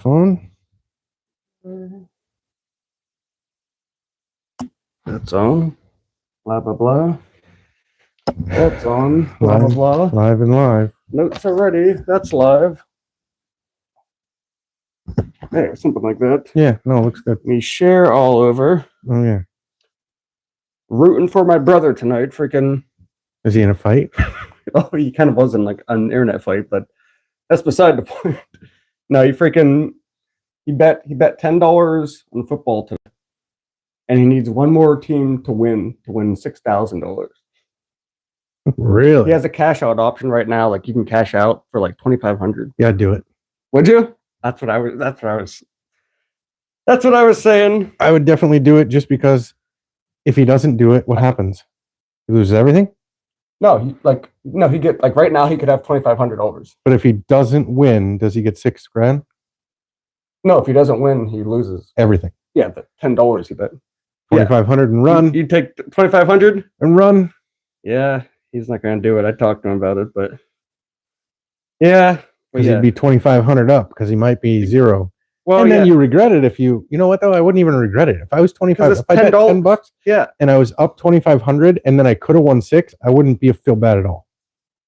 phone. That's on. Blah, blah, blah. That's on. Blah, Live, blah, blah. live and live. Notes are ready. That's live. Hey, something like that. Yeah, no, it looks good. Me share all over. Oh, yeah. Rooting for my brother tonight. Freaking. Is he in a fight? Oh, he kind of was in like an internet fight, but that's beside the point. No, he bet $10 on football tonight. And he needs one more team to win $6,000. Really? He has a cash out option right now. Like you can cash out for like $2,500. Yeah, do it. Would you? That's what I was saying. I would definitely do it just because if he doesn't do it, what happens? He loses everything? No, he get like right now he could have $2,500. But if he doesn't win, does he get $6,000? No, if he doesn't win, he loses everything. Yeah, the $10 he bet. $2,500 and run. You take $2,500 and run. Yeah, he's not going to do it. I talked to him about it, but yeah, because he'd be $2,500 up because he might be zero. Well, and then you regret it if you know what though? I wouldn't even regret it if I was if I bet $10, yeah, and I was up $2,500, and then I could have won $6,000. I wouldn't feel bad at all.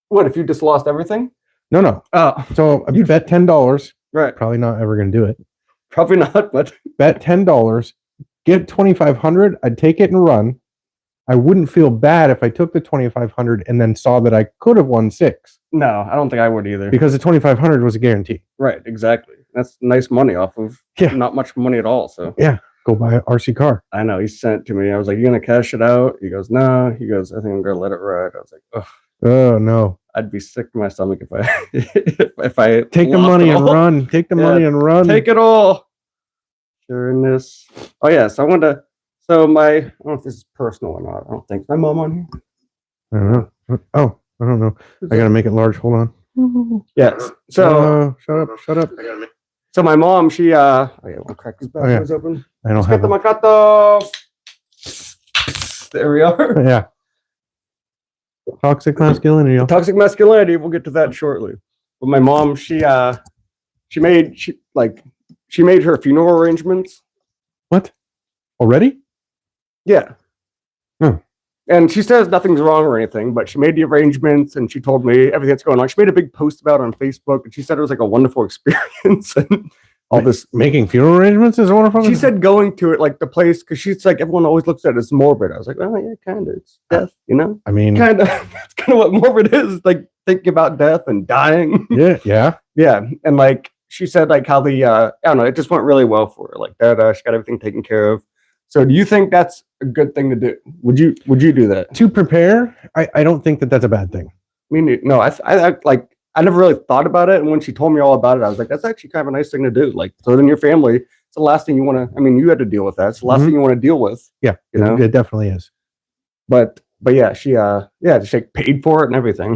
What if you just lost everything? No. Oh, so you bet $10. Right. Probably not ever going to do it. Probably not, but bet $10, get $2,500. I'd take it and run. I wouldn't feel bad if I took the $2,500 and then saw that I could have won $6,000. No, I don't think I would either. Because the $2,500 was a guarantee. Right, exactly. That's nice money off of not much money at all. So yeah, go buy an RC car. I know. He sent it to me. I was like, "You gonna cash it out?" He goes, "No." He goes, "I think I'm gonna let it ride." I was like, "Oh, oh no." I'd be sick to my stomach if I take the money and run. Take the money and run. Take it all. Sureness. Oh yeah. So I wanted to. So I don't know if this is personal or not. I don't think my mom on here. I don't know. Oh, I don't know. I gotta make it large. Hold on. Yes. So shut up. So my mom, she oh yeah, we'll crack these bad doors open. I don't have the Macato. There we are. Yeah. Toxic masculinity. Toxic masculinity. We'll get to that shortly. But my mom, she made her funeral arrangements. What? Already? Yeah. And she says nothing's wrong or anything, but she made the arrangements and she told me everything that's going on. She made a big post about it on Facebook and she said it was like a wonderful experience and all this. Making funeral arrangements is wonderful? She said going to it, like the place, because she's like, everyone always looks at it as morbid. I was like, well, yeah, kind of. It's death, you know? I mean, kind of. That's kind of what morbid is, like thinking about death and dying. Yeah. And like she said, like how I don't know, it just went really well for her. Like that, she got everything taken care of. So do you think that's a good thing to do? Would you do that? To prepare? I don't think that's a bad thing. I mean, no, I never really thought about it. And when she told me all about it, I was like, that's actually kind of a nice thing to do. Like, so then your family, it's the last thing you want to, I mean, you had to deal with that. It's the last thing you want to deal with. Yeah, you know? It definitely is. But yeah, she paid for it and everything.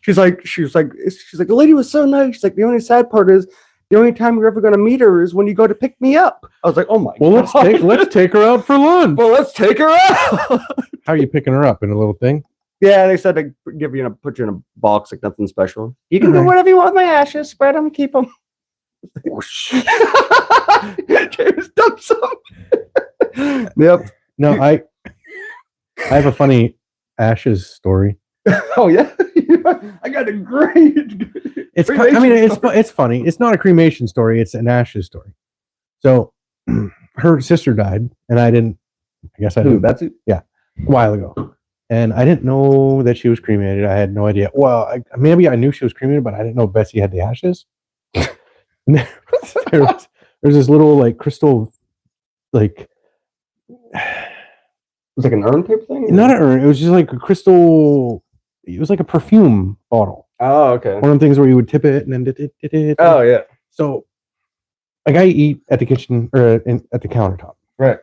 She was like, the lady was so nice. She's like, the only sad part is the only time you're ever going to meet her is when you go to pick me up. I was like, oh my God. Let's take her out for lunch. Well, let's take her out. How are you picking her up? In a little thing? Yeah, they said they give you put you in a box, like nothing special. You can do whatever you want with my ashes, spread them, keep them. James done some. Yep. No, I have a funny ashes story. Oh yeah, I got a great. It's funny. It's not a cremation story. It's an ashes story. So, her sister died, and I didn't. I guess I didn't. That's it. Yeah, a while ago, and I didn't know that she was cremated. I had no idea. Well, maybe I knew she was cremated, but I didn't know Betsy had the ashes. There's this little like crystal, like it was like an urn type thing. Not an urn. It was just like a crystal. It was like a perfume bottle. Oh, okay. One of the things where you would tip it and then. Oh, yeah. So, like I eat at the kitchen or at the countertop. Right.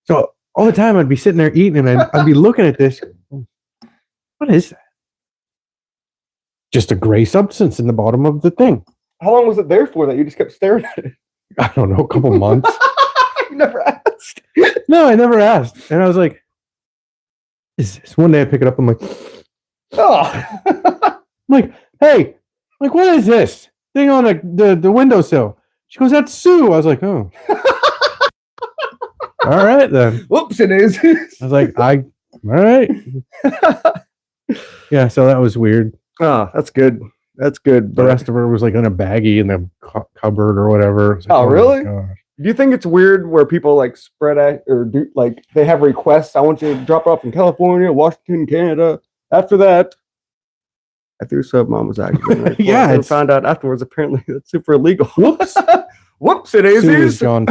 So all the time I'd be sitting there eating and I'd be looking at this. What is that? Just a gray substance in the bottom of the thing. How long was it there for that you just kept staring at it? I don't know, a couple months. You never asked. No, I never asked. And I was like, is this? One day I pick it up. I'm like, oh. I'm like, hey, like, what is this? thing on the windowsill. She goes, that's Sue. I was like, oh. All right, then. Whoops, it is. I was like, all right. Yeah, so that was weird. Oh, that's good. That's good. The rest of her was like in a baggie in the cupboard or whatever. Like, oh, really? Do you think it's weird where people like spread out or do like they have requests? I want you to drop off in California, Washington, Canada. After that, I threw sub mom was actually yeah. I found out afterwards. Apparently, that's super illegal. Whoops. Whoops! It is. John.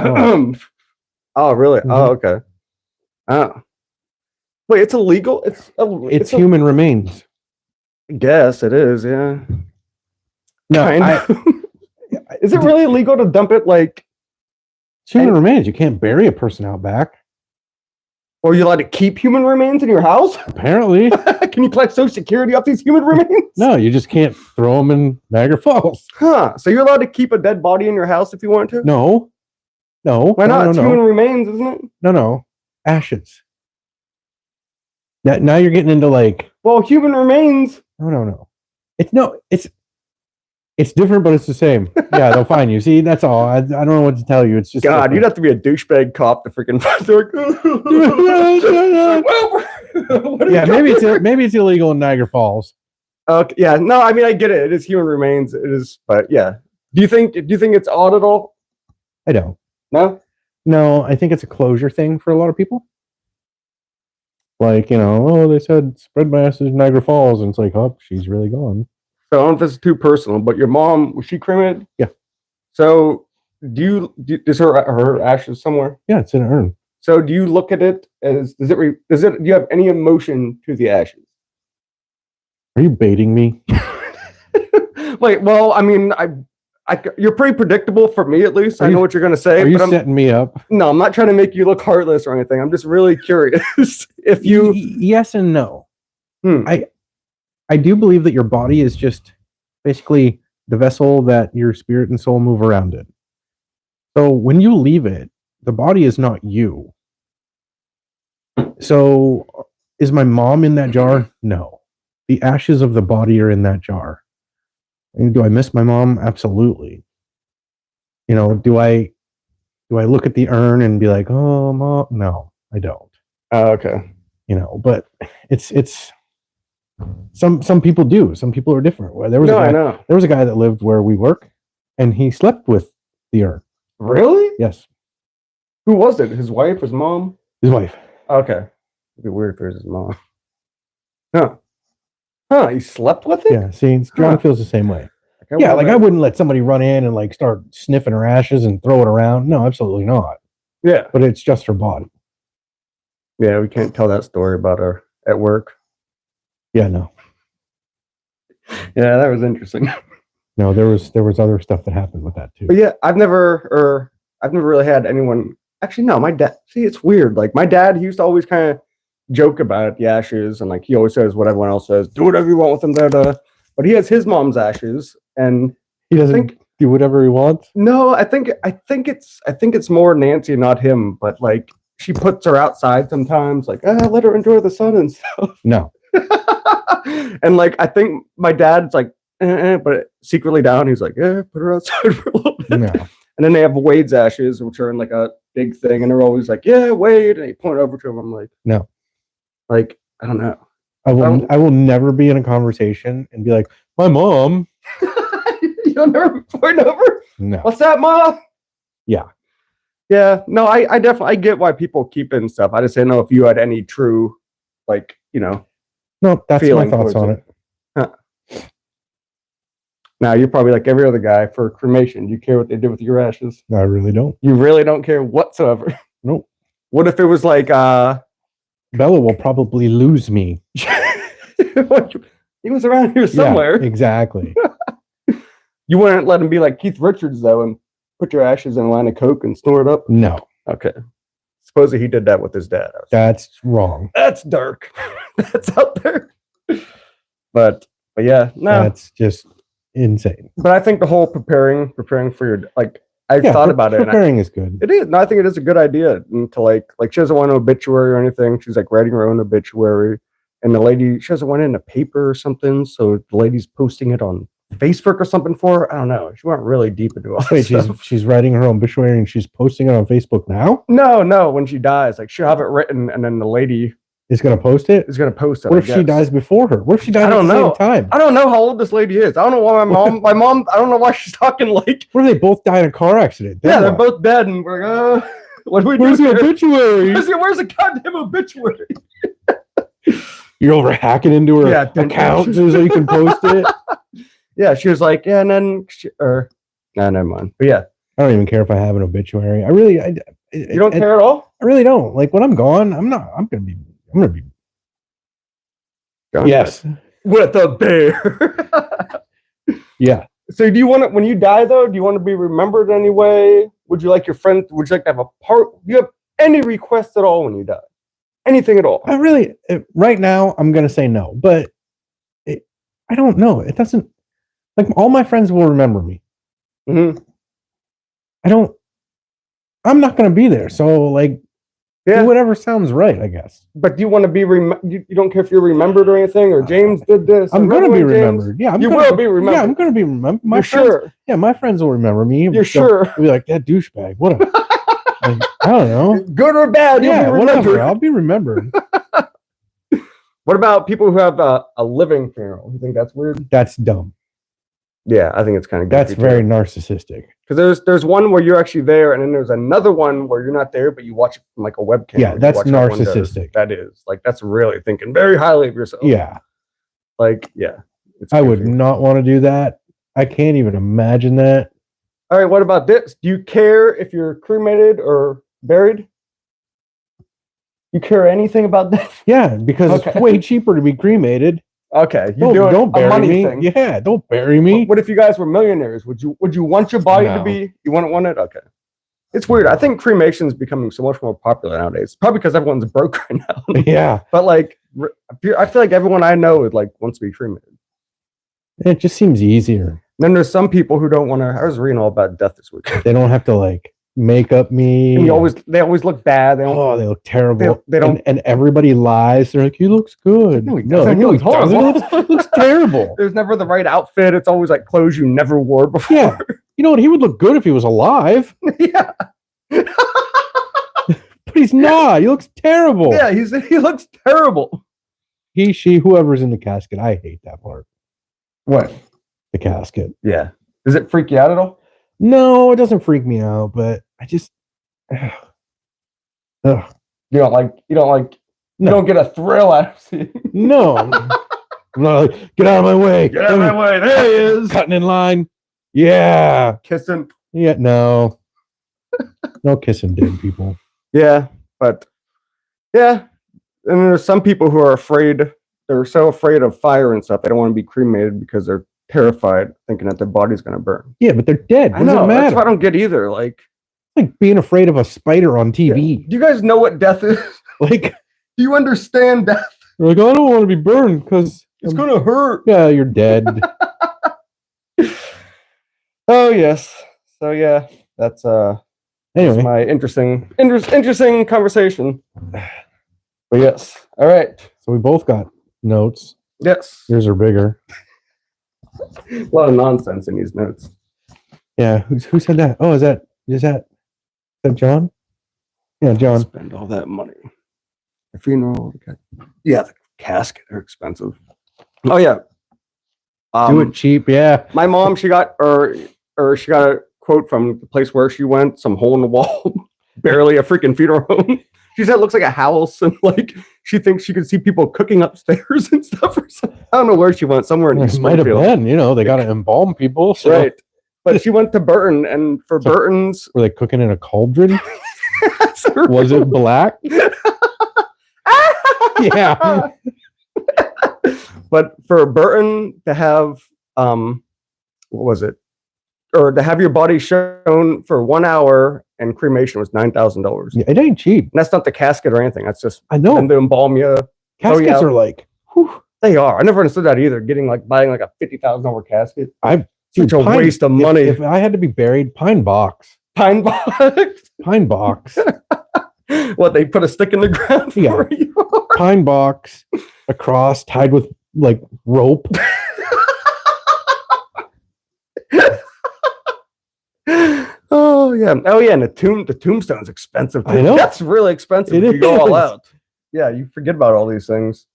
Oh, really? Mm-hmm. Oh, okay. Oh, wait, it's illegal. It's human remains. I guess it is. Yeah. No, is it really illegal to dump it like? It's human remains. You can't bury a person out back. Or you allowed to keep human remains in your house? Apparently. Can you collect Social Security off these human remains? No, you just can't throw them in Niagara Falls. Huh. So you're allowed to keep a dead body in your house if you want to? No. Why not? It's human remains, isn't it? No. Ashes. Now you're getting into like... Well, human remains. No. It's different, but it's the same. Yeah, they'll find you. See, that's all. I don't know what to tell you. It's just God, you'd have to be a douchebag cop to freaking. Yeah, maybe it's illegal in Niagara Falls. Okay, yeah, no, I mean I get it. It is human remains. It is, but yeah. Do you think it's odd at all? I don't. No, I think it's a closure thing for a lot of people. Like, they said spread my ashes in Niagara Falls, and it's like, oh, she's really gone. So I don't know if this is too personal, but your mom, was she cremated? Yeah. So is her ashes somewhere? Yeah, it's in an urn. So do you look at it as, do you have any emotion to the ashes? Are you baiting me? Wait, well, I mean, you're pretty predictable for me, at least. I know what you're going to say. Are you setting me up? No, I'm not trying to make you look heartless or anything. I'm just really curious if you... Yes and no. I do believe that your body is just basically the vessel that your spirit and soul move around in. So when you leave it, the body is not you. So is my mom in that jar? No. The ashes of the body are in that jar. And do I miss my mom? Absolutely. Do I look at the urn and be like, oh, mom? No, I don't. Okay. But it's some people do. Some people are different. There was a guy that lived where we work, and he slept with the urn. Really? Yes. Who was it? His wife? His mom? His wife. Okay. It'd be weird if it was his mom. Huh, he slept with it? Yeah, see, John feels the same way. I wouldn't let somebody run in and like start sniffing her ashes and throw it around. No, absolutely not. Yeah. But it's just her body. Yeah, we can't tell that story about her at work. Yeah, no. Yeah, that was interesting. No, there was other stuff that happened with that too. But yeah, I've never really had anyone. Actually, no, my dad. See, it's weird. Like my dad, he used to always kind of joke about the ashes, and like he always says what everyone else says. Do whatever you want with them, but he has his mom's ashes, and he doesn't do whatever he wants. No, I think it's more Nancy, not him. But like she puts her outside sometimes, like let her enjoy the sun and stuff. No. And like I think my dad's like, but secretly down, he's like, put her outside for a little bit. No. And then they have Wade's ashes, which are in like a big thing, and they're always like, yeah, Wade, and you point over to him. I'm like, no. Like, I don't know. I will never be in a conversation and be like, my mom. You'll never point over? No. What's that, Mom? Yeah. Yeah. No, I definitely get why people keep in stuff. I just didn't know if you had any true, like, No, that's my thoughts on it. Huh. Now, you're probably like every other guy for cremation. Do you care what they do with your ashes? I really don't. You really don't care whatsoever? Nope. What if it was like, Bella will probably lose me. He was around here somewhere. Yeah, exactly. You wouldn't let him be like Keith Richards, though, and put your ashes in a line of coke and snort it up? No. Okay. Supposedly he did that with his dad. That's wrong. That's dark. That's out there. But yeah, no. That's just insane. But I think the whole preparing for your, like, I thought about it. Preparing is good. It is. No, I think it is a good idea to like she doesn't want an obituary or anything. She's like writing her own obituary. And the lady, she doesn't want it in a paper or something. So the lady's posting it on Facebook or something for her. I don't know. She went really deep into all Wait, this stuff. she's writing her obituary and she's posting it on Facebook now? No. When she dies, like she'll have it written, and then the lady Is going to post it? is going to post it. What if she dies before her? What if she dies at the same time? I don't know how old this lady is. I don't know why my mom, I don't know why she's talking like. What if they both die in a car accident? Yeah, they're both dead, and we're like, what do we do? Where's the obituary? Where's the goddamn obituary? You're over hacking into her account so you can post it? Yeah, she was like, yeah, and then, no, never mind. But yeah. I don't even care if I have an obituary. You don't care at all? I really don't. Like, when I'm gone, I'm going to be. Yes. With a bear. Yeah. So do you want to, when you die though, do you want to be remembered anyway? Would you like to have a part? Do you have any requests at all when you die? Anything at all? Right now, I'm going to say no, but I don't know. It doesn't, like, all my friends will remember me. Mm-hmm. I'm not going to be there. So, like, do whatever sounds right, I guess. But do you want to be, you don't care if you're remembered or anything, or James did this? I'm going to be remembered. Yeah, you will be remembered. Yeah, I'm going to be remembered. You're sure? Yeah, my friends will remember me. You're sure? They'll be like, that douchebag. What like, I don't know. Good or bad, you'll be remembered. Whatever. I'll be remembered. What about people who have a living funeral? You think that's weird? That's dumb. Yeah, I think it's kind of that's very narcissistic. Because there's one where you're actually there, and then there's another one where you're not there, but you watch it from like a webcam. Yeah, that's narcissistic. That is like, that's really thinking very highly of yourself. Yeah, like, yeah. I would not want to do that. I can't even imagine that. All right, what about this? Do you care if you're cremated or buried? You care anything about that? Yeah, because it's way cheaper to be cremated. Okay, don't bury me. Thing. Yeah, don't bury me. What if you guys were millionaires? Would you want your body to be? You wouldn't want it? Okay, it's weird. I think cremation is becoming so much more popular nowadays. Probably because everyone's broke right now. Yeah, but like, I feel like everyone I know would like wants to be cremated. It just seems easier. Then there's some people who don't want to. I was reading all about death this week. They don't have to like make up me. And they always look bad. They look terrible. They don't, and everybody lies. They're like, he looks good. No, he doesn't. He looks terrible. There's never the right outfit. It's always like clothes you never wore before. Yeah. You know what? He would look good if he was alive. Yeah. But he's not. He looks terrible. Yeah, he looks terrible. He, she, whoever's in the casket. I hate that part. What? The casket. Yeah. Does it freak you out at all? No, it doesn't freak me out, but I just you don't get a thrill out of seeing. No. I'm not like, get out of my way. Get out of my way. There he is. Cutting in line. Yeah. Kissing. Yeah, no. No kissing dead people. Yeah, but yeah. And there's some people who are afraid. They're so afraid of fire and stuff. They don't want to be cremated because they're terrified, thinking that their body's going to burn. Yeah, but they're dead. What does it matter? That's what I don't get either. Like being afraid of a spider on TV. Yeah. Do you guys know what death is? Like, do you understand death? You're like, I don't want to be burned because it's going to hurt. Yeah, you're dead. Oh yes. So yeah, that's anyway, my interesting conversation. But yes. All right. So we both got notes. Yes. Yours are bigger. A lot of nonsense in these notes. Yeah. Who said that? Oh, is that John? Yeah, John. Spend all that money. The funeral. Yeah, the casket. They're expensive. Oh yeah. Do it cheap. Yeah. My mom, she got she got a quote from the place where she went. Some hole in the wall. Barely a freaking funeral home. She said it looks like a house, and like she thinks she could see people cooking upstairs and stuff. Or something. I don't know where she went. Somewhere in East might have been. They got to embalm people, so. Right? But she went to Burton, and for Burton's, were they cooking in a cauldron? Was it black? Yeah. But for Burton to have what was it? Or to have your body shown for 1 hour, and cremation was $9,000. Yeah, it ain't cheap. And that's not the casket or anything. That's just I know. And to embalm you. Caskets are like, whew. They are. I never understood that either. Buying like a $50,000 casket. Such a waste of money. If I had to be buried, pine box. Pine box. Pine box. What, they put a stick in the ground for you? Pine box, a cross tied with like rope. Oh yeah. Oh yeah. And the tombstone's expensive too. I know. That's really expensive It if you go all is. out. Yeah, you forget about all these things.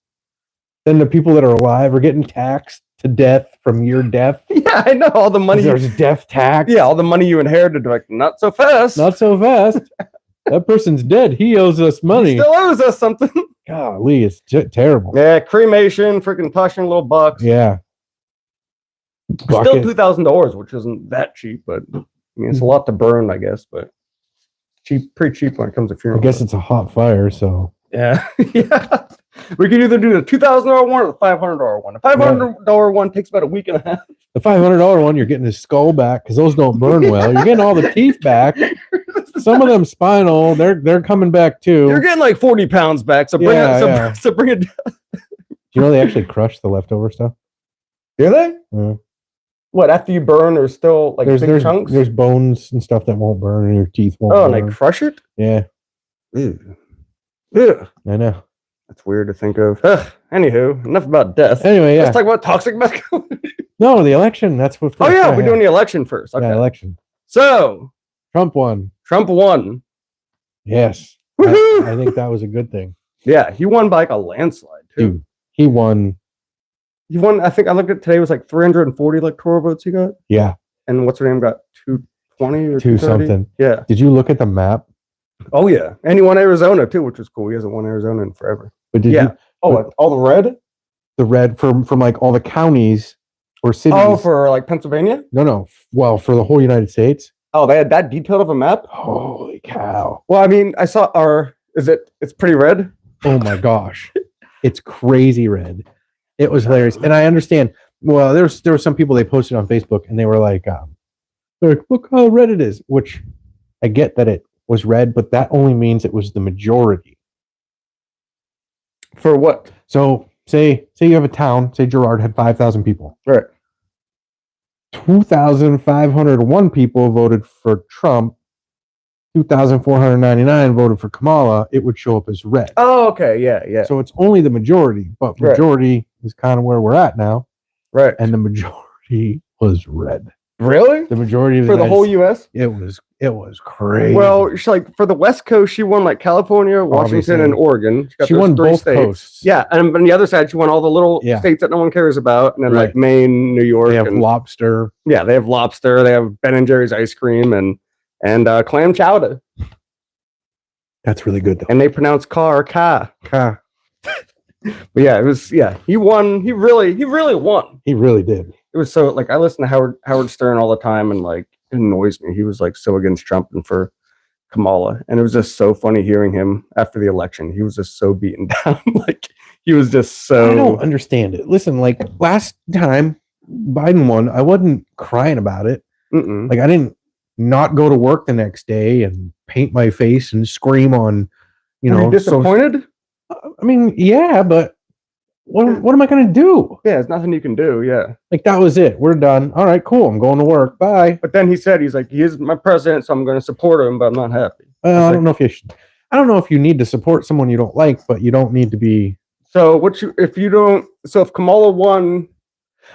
Then the people that are alive are getting taxed to death from your death. Yeah, I know. All the money. There's death tax. Yeah, all the money you inherited. Like, not so fast. Not so fast. That person's dead. He owes us money. He still owes us something. Golly, it's terrible. Yeah, cremation, freaking tossing little bucks. Yeah. Still $2,000, which isn't that cheap, but I mean, it's a lot to burn, I guess, but pretty cheap when it comes to funeral. I guess it's a hot fire, so. Yeah. Yeah. We could either do the $2,000 one or the $500 one. The $500 one takes about a week and a half. The $500 one, you're getting his skull back because those don't burn well. You're getting all the teeth back. Some of them spinal, they're coming back too. You're getting like 40 pounds back, so bring it. So bring it down. Do you know they actually crush the leftover stuff? Do they? Yeah. What, after you burn, there's still like big chunks? There's bones and stuff that won't burn, and your teeth won't burn. Oh, and they crush it? Yeah. Ew. Ew. I know. That's weird to think of. Anywho, enough about death. Anyway, yeah. Let's talk about toxic masculinity. No, the election. That's what. Oh yeah, we're doing the election first. Okay. Yeah, election. So Trump won. Woohoo! Yes. I think that was a good thing. Yeah, he won by like a landslide too. Dude, he won. He won. I think I looked at today. It was like 340 electoral votes he got. Yeah. And what's her name got 220 or 2 something. Yeah. Did you look at the map? Oh yeah, and he won Arizona too, which was cool. He hasn't won Arizona in forever. But did you? Oh, all the red? The red from like all the counties or cities. Oh, for like Pennsylvania? No. Well, for the whole United States. Oh, they had that detailed of a map? Holy cow. Well, I mean, I saw it's pretty red? Oh my gosh. It's crazy red. It was hilarious. And I understand. Well, there were some people they posted on Facebook and they were like, look how red it is, which I get that it was red, but that only means it was the majority. For what? So say you have a town, say Girard had 5,000 people. Right. 2,501 people voted for Trump. 2,499 voted for Kamala. It would show up as red. Oh, okay. Yeah. So it's only the majority, but majority is kind of where we're at now. Right. And the majority was red. Really? The majority of for the whole U.S. It was crazy. Well, like for the West Coast, she won like California, Washington, obviously. And Oregon. She won both states. coasts. Yeah, and on the other side, she won all the little states that no one cares about, and then like Maine, New York. They have lobster. Yeah, they have lobster. They have Ben and Jerry's ice cream and clam chowder. That's really good though. And they pronounce ka. Ka. But yeah, it was he won. He really won. He really did. It was so like I listen to Howard Stern all the time, and like it annoys me. He was like so against Trump and for Kamala, and it was just so funny hearing him after the election. He was just so beaten down. Like he was just so. I don't understand it. Listen, like last time Biden won, I wasn't crying about it. Mm-mm. Like I didn't not go to work the next day and paint my face and scream on, Were you disappointed? I mean, yeah, but what am I going to do? Yeah, there's nothing you can do. Yeah. Like that was it. We're done. All right, cool. I'm going to work. Bye. But then he's like, he is my president, so I'm going to support him, but I'm not happy. I don't know if you should. I don't know if you need to support someone you don't like, but you don't need to be. So if Kamala won.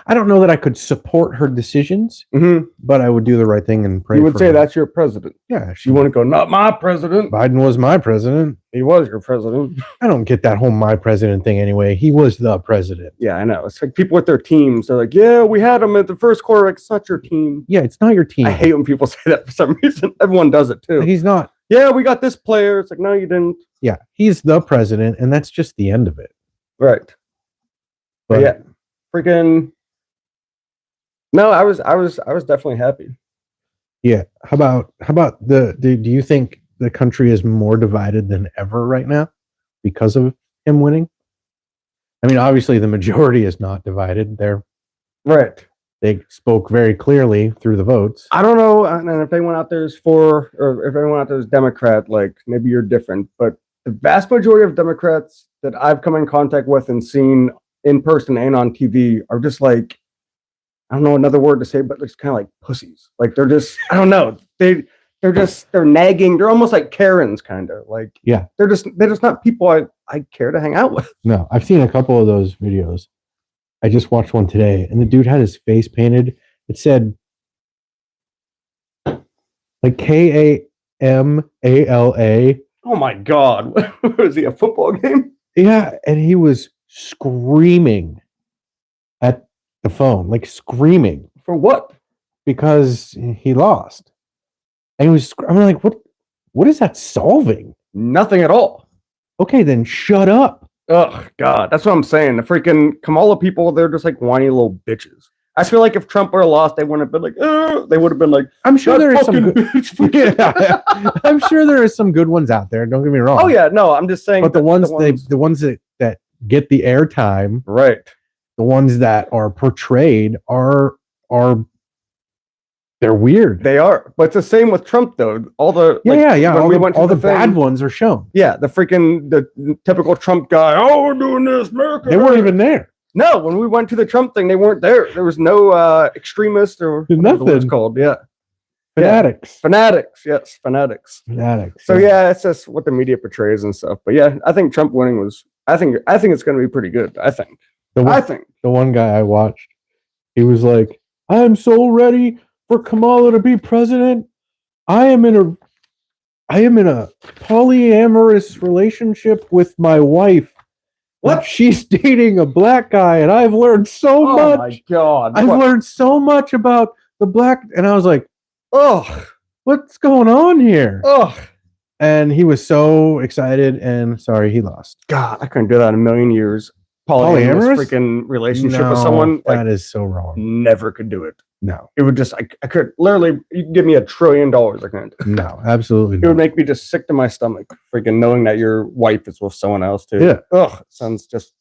I don't know that I could support her decisions, but I would do the right thing and pray. You would for say her. That's your president. Yeah. You want to go, not my president. Biden was my president. He was your president. I don't get that whole my president thing anyway. He was the president. Yeah, I know. It's like people with their teams. They're like, yeah, we had him at the first quarter. Like, it's not your team. Yeah, it's not your team. I hate when people say that for some reason. Everyone does it too. He's not. Yeah, we got this player. It's like, no, you didn't. Yeah, he's the president, and that's just the end of it. Right. But yeah, freaking. No, I was definitely happy. Yeah. How about do you think the country is more divided than ever right now because of him winning? I mean, obviously the majority is not divided. They spoke very clearly through the votes. I don't know, and if anyone out there is or if anyone out there is Democrat, like maybe you're different, but the vast majority of Democrats that I've come in contact with and seen in person and on TV are just like, I don't know another word to say, but it's kind of like pussies. Like they're just, I don't know. They're nagging. They're almost like Karens, kind of like, yeah. They're just not people I care to hang out with. No, I've seen a couple of those videos. I just watched one today and the dude had his face painted. It said, like Kamala. Oh my God. Was he a football game? Yeah, and he was screaming at the phone, like screaming For what? because he lost. And I'm like, what is that solving? Nothing at all. Okay, then shut up. Oh God. That's what I'm saying. The freaking Kamala people, they're just like whiny little bitches. I feel like if Trump would have lost, they wouldn't have been like, they would have been like, I'm sure there is some good, bitch. yeah, I'm sure there is some good ones out there. Don't get me wrong. Oh yeah, no, I'm just saying. But the ones that get the airtime, right? The ones that are portrayed are they're weird. They are, but it's the same with Trump though. All the yeah. All the bad ones are shown. Yeah, the typical Trump guy. Oh, we're doing this, America. They weren't even there. No, when we went to the Trump thing, they weren't there. There was no extremists or nothing. It's called. Yeah, fanatics. Yeah. Fanatics. Yes, fanatics. Fanatics. So yeah, it's just what the media portrays and stuff. But yeah, I think Trump winning was. I think it's going to be pretty good. I think. The one guy I watched, he was like, "I am so ready for Kamala to be president. I am in a polyamorous relationship with my wife. What? She's dating a black guy, and I've learned so much. Oh my God! I've learned so much about the black." And I was like, "Oh, what's going on here?" Oh. And he was so excited, and sorry, he lost. God, I couldn't do that in a million years. Polyamorous freaking relationship with someone. That is so wrong. Never could do it. No. It would just, I could literally, you could give me $1 trillion. I couldn't. No, absolutely not. It would make me just sick to my stomach, freaking knowing that your wife is with someone else too. Yeah. Ugh, it sounds just,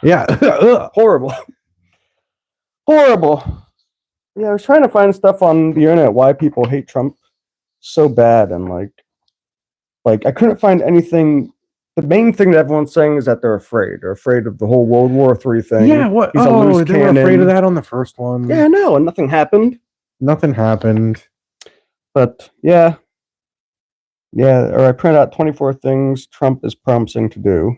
yeah. Horrible. Horrible. Yeah, I was trying to find stuff on the internet why people hate Trump so bad, and like I couldn't find anything. The main thing that everyone's saying is that they're afraid. They're afraid of the whole World War III thing. Yeah, what? He's a loose they were afraid of that on the first one. Yeah, no, and nothing happened. Nothing happened. But yeah. Or I printed out 24 things Trump is promising to do.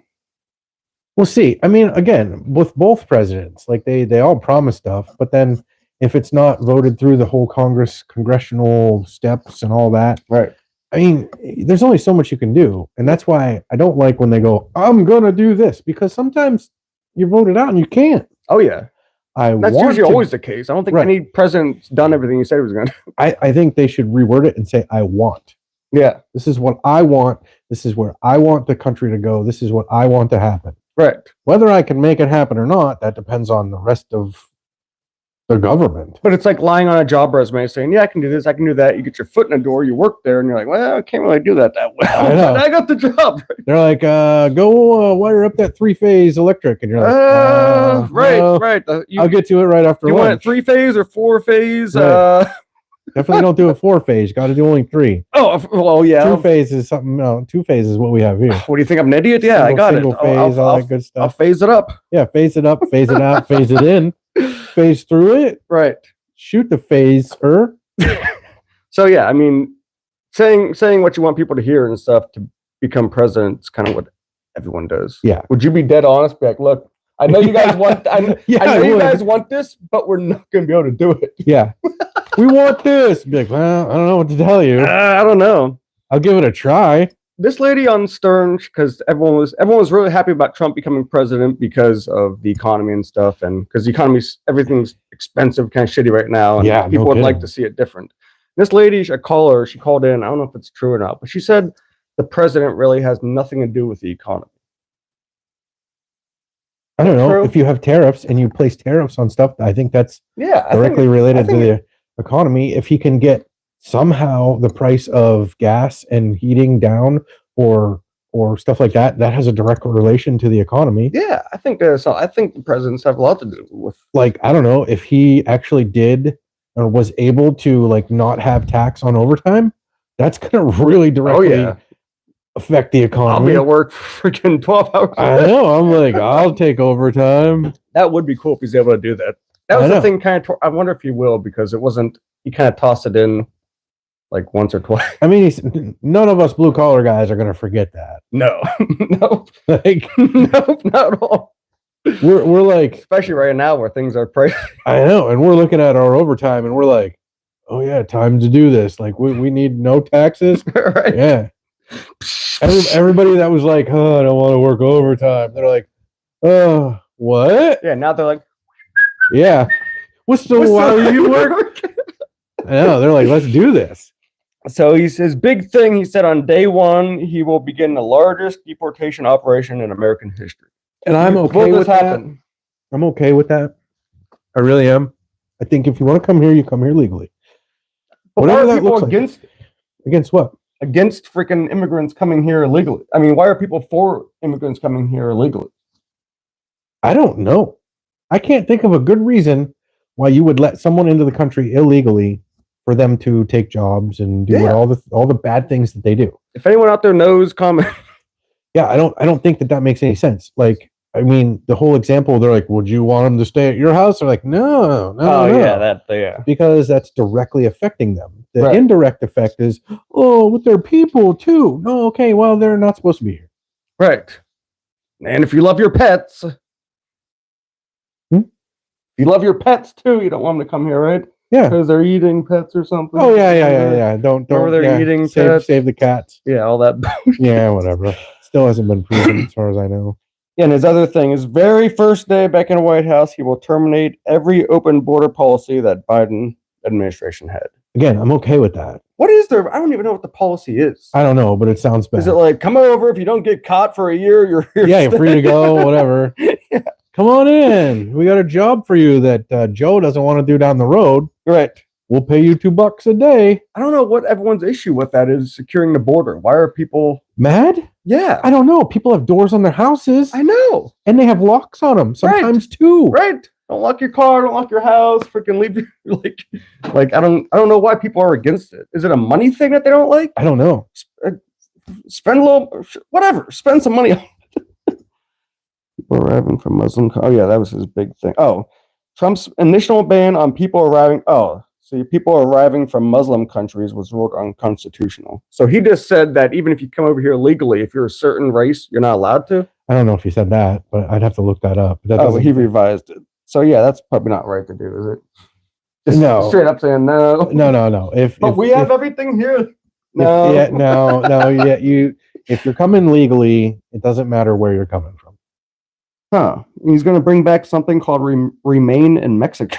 We'll see. I mean, again, with both presidents, like they all promise stuff, but then if it's not voted through the whole congressional steps and all that, right? I mean, there's only so much you can do. And that's why I don't like when they go, I'm going to do this, because sometimes you're voted out and you can't. Oh, yeah. That's usually always the case. I don't think any president's done everything he said he was going to. I think they should reword it and say, I want. Yeah. This is what I want. This is where I want the country to go. This is what I want to happen. Right. Whether I can make it happen or not, that depends on the rest of the government. But it's like lying on a job resume saying, yeah, I can do this, I can do that. You get your foot in the door, you work there, and you're like, well, I can't really do that well. I know. I got the job. They're like, go wire up that 3-phase electric. And you're like, right. I'll get to it right after lunch. You want it 3-phase or 4-phase? Right. Definitely don't do a 4-phase. Got to do only 3. Oh, well, yeah. 2-phase is something. No, 2-phase is what we have here. What do you think? I'm an idiot? Yeah, I got it. Phase, all that good stuff. I'll phase it up. Yeah, phase it up, phase it out, phase it in, phase through it. Right. Shoot the phaser. So yeah, I mean, saying what you want people to hear and stuff to become president is kind of what everyone does. Yeah. Would you be dead honest? Be like, look, I know you guys want. I know you guys want this, but we're not going to be able to do it. Yeah. We want this. Be like, well, I don't know what to tell you. I don't know. I'll give it a try. This lady on Stern, because everyone was really happy about Trump becoming president because of the economy and stuff, and because the economy's everything's expensive, kind of shitty right now. And people would like to see it different. This lady, she called in. I don't know if it's true or not, but she said the president really has nothing to do with the economy. I don't know. If you have tariffs and you place tariffs on stuff, I think that's directly related to the economy. If he can get somehow the price of gas and heating down or stuff like that, that has a direct relation to the economy. Yeah, I think the presidents have a lot to do with. Like, I don't know if he actually did or was able to like not have tax on overtime. That's gonna really directly affect the economy. I'll be at work for freaking 12 hours. I know. I'm like, I'll take overtime. That would be cool if he's able to do that. That was the thing. I wonder if he will, because it wasn't. He kind of tossed it in like once or twice. I mean, none of us blue collar guys are going to forget that. No, like nope, not at all. We're like, especially right now where things are pricey. I know, and we're looking at our overtime, and we're like, oh yeah, time to do this. Like we need no taxes. Right. Yeah. Everybody that was like, oh, I don't want to work overtime. They're like, oh, what? Yeah, now they're like, Yeah. Why are you working? I know. They're like, let's do this. So his big thing, he said on day one, he will begin the largest deportation operation in American history. And I'm okay with that. I'm okay with that. I really am. I think if you want to come here, you come here legally. But Whatever why are that people looks against like. Against what? Against freaking immigrants coming here illegally? I mean, why are people for immigrants coming here illegally? I don't know. I can't think of a good reason why you would let someone into the country illegally for them to take jobs and do all the bad things that they do. If anyone out there knows, comment. Yeah, I don't think that makes any sense. Like, I mean, the whole example, they're like, would you want them to stay at your house? They're like, no. Yeah. Because that's directly affecting them. The Right. indirect effect is, with their people too. No, okay, well, they're not supposed to be here. Right. And if you love your pets, if you love your pets too, you don't want them to come here, right? Yeah. Because they're eating pets or something. Oh, yeah. Don't. They're eating pets. Save the cats. Yeah, all that. Yeah, whatever. Still hasn't been proven as far as I know. Yeah, and his other thing, his very first day back in the White House, he will terminate every open border policy that Biden administration had. Again, I'm okay with that. What is there? I don't even know what the policy is. I don't know, but it sounds bad. Is it like, come over, if you don't get caught for a year, you're you're free to go, whatever. Yeah. Come on in. We got a job for you that Joe doesn't want to do down the road. Right. We'll pay you $2 a day. I don't know what everyone's issue with that is, securing the border. Why are people mad? Yeah. I don't know. People have doors on their houses. I know. And they have locks on them sometimes too. Right. Don't lock your car, don't lock your house, freaking leave like I don't know why people are against it. Is it a money thing that they don't like? I don't know. Spend a little, whatever. Spend some money on it. People arriving from Muslim. Oh yeah, that was his big thing. Oh, Trump's initial ban on people arriving. Oh, so people arriving from Muslim countries was ruled unconstitutional. So he just said that even if you come over here legally, if you're a certain race, you're not allowed to. I don't know if he said that, but I'd have to look that up. He revised it. So yeah, that's probably not right to do, is it? Just no. Straight up saying no. No. If we have everything here. No. If you're coming legally, it doesn't matter where you're coming from. Huh. He's going to bring back something called Remain in Mexico.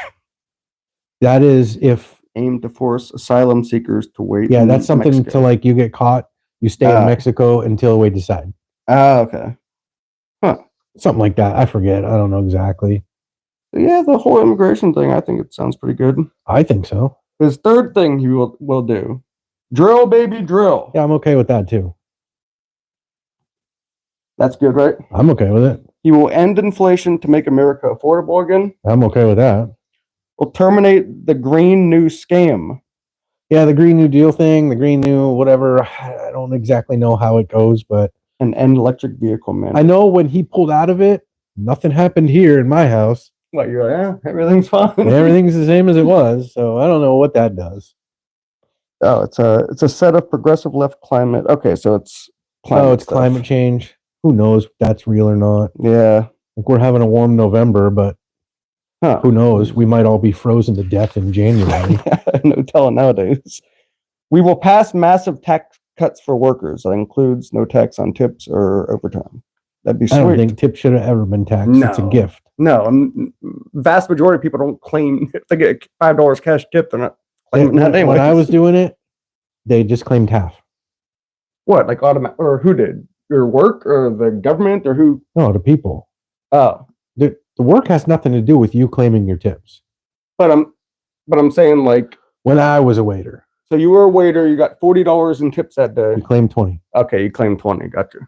That is if aimed to force asylum seekers to wait. Yeah, that's something Mexico. To like you get caught, you stay in Mexico until we decide. Okay. Huh. Something like that. I forget. I don't know exactly. Yeah, the whole immigration thing, I think it sounds pretty good. I think so. His third thing he will do. Drill, baby, drill. Yeah, I'm okay with that too. That's good, right? I'm okay with it. He will end inflation to make America affordable again. I'm okay with that. Will terminate the Green New Scam. Yeah, the Green New Deal thing, the Green New whatever. I don't exactly know how it goes, but... And end electric vehicle mandate. I know when he pulled out of it, nothing happened here in my house. What, you're like, everything's fine. Everything's the same as it was, so I don't know what that does. Oh, it's a set of progressive left climate. Okay, so it's climate stuff. Climate change. Who knows if that's real or not? Yeah. Like we're having a warm November, but who knows? We might all be frozen to death in January. No telling nowadays. We will pass massive tax cuts for workers. That includes no tax on tips or overtime. That'd be sweet. I don't think tips should have ever been taxed. No. It's a gift. No, vast majority of people don't claim if they get $5 cash tip, they're not claiming that anyway. When I was doing it, they just claimed half. What, like automatic? Or who did? Your work or the government or who? No, the people. Oh, the work has nothing to do with you claiming your tips. But I'm saying like when I was a waiter. So you were a waiter. You got $40 in tips that day. You claimed 20. Okay, you claimed 20. Gotcha.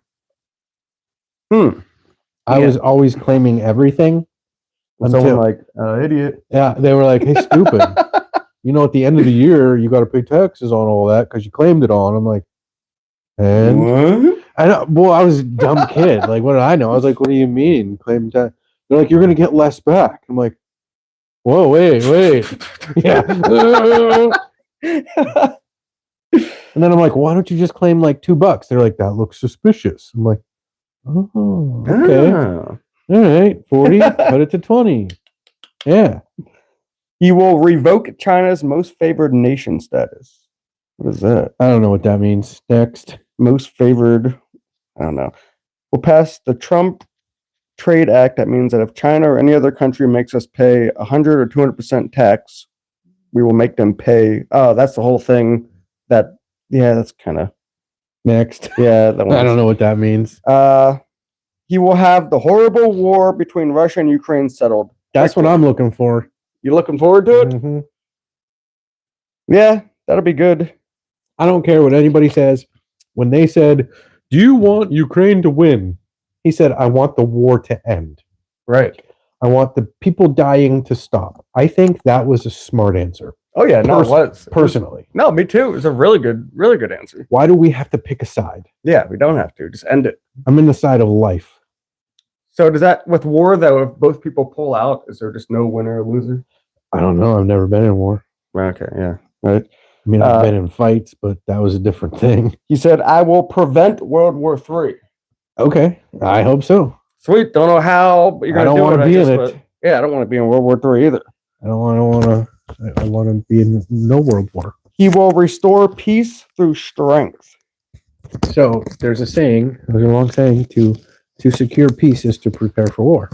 I was always claiming everything. Someone like, idiot. Yeah, they were like, hey, stupid. You know, at the end of the year, you got to pay taxes on all that because you claimed it on. I'm like, and what? I know. Well, I was a dumb kid. Like, what did I know? I was like, what do you mean claim tax? They're like, you're going to get less back. I'm like, whoa, wait. Yeah. And then I'm like, why don't you just claim like $2? They're like, that looks suspicious. I'm like, oh, okay. All right, 40, cut it to 20. Yeah. He will revoke China's most favored nation status. What is that? I don't know what that means. Next. Most favored. I don't know. We'll pass the Trump Trade Act. That means that if China or any other country makes us pay 100 or 200% tax, we will make them pay. Oh, that's the whole thing. That's kind of. Next. Yeah. I don't know what that means. He will have the horrible war between Russia and Ukraine settled. That's what I'm looking for. You looking forward to it? Mm-hmm. Yeah, that'll be good. I don't care what anybody says. When they said, "Do you want Ukraine to win?" He said, "I want the war to end. Right. I want the people dying to stop." I think that was a smart answer. Oh yeah, no, it was. Personally. No, me too. It was a really good answer. Why do we have to pick a side? Yeah, we don't have to. Just end it. I'm in the side of life. So does that, with war though, if both people pull out, is there just no winner or loser? I don't know. I've never been in war. Okay, yeah. Right. I mean, I've been in fights, but that was a different thing. He said, "I will prevent World War III." Okay, I hope so. Sweet. Don't know how, but you're going to do it. I don't want to be in it. Yeah, I don't want to be in World War III either. I want to be in no world war. He will restore peace through strength. So there's a saying, there's a long saying, to secure peace is to prepare for war.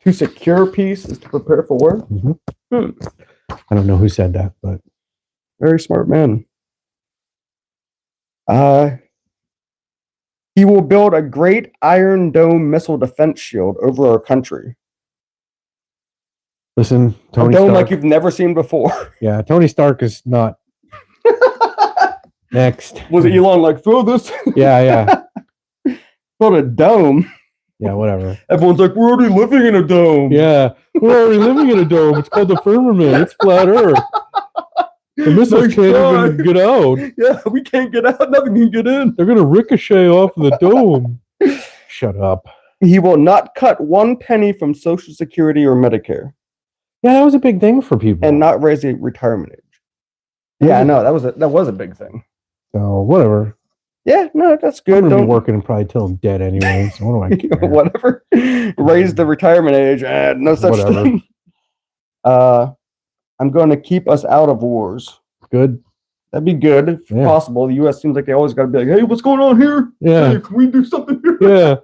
To secure peace is to prepare for war? Mm-hmm. I don't know who said that, but very smart man. He will build a great Iron Dome missile defense shield over our country. Listen, Tony a dome Stark, like you've never seen before. Yeah, Tony Stark is not. Next. Was it Elon like, throw this? Yeah. Build a dome. Yeah, whatever. Everyone's like, we're already living in a dome. Yeah, we're already living in a dome. It's called the firmament. It's flat Earth. The missiles can't even get out. Yeah, we can't get out. Nothing can get in. They're going to ricochet off the dome. Shut up. He will not cut 1 penny from Social Security or Medicare. Yeah, that was a big thing for people. And not raise the retirement age. Yeah, I know. That was a big thing. So, whatever. Yeah, no, that's good. I'm going to be working probably till I'm dead anyway, so what do I care? Whatever. Raise the retirement age. No such thing. I'm going to keep us out of wars. Good. That'd be good if possible. The U.S. seems like they always got to be like, hey, what's going on here? Yeah. Hey, can we do something here? Yeah.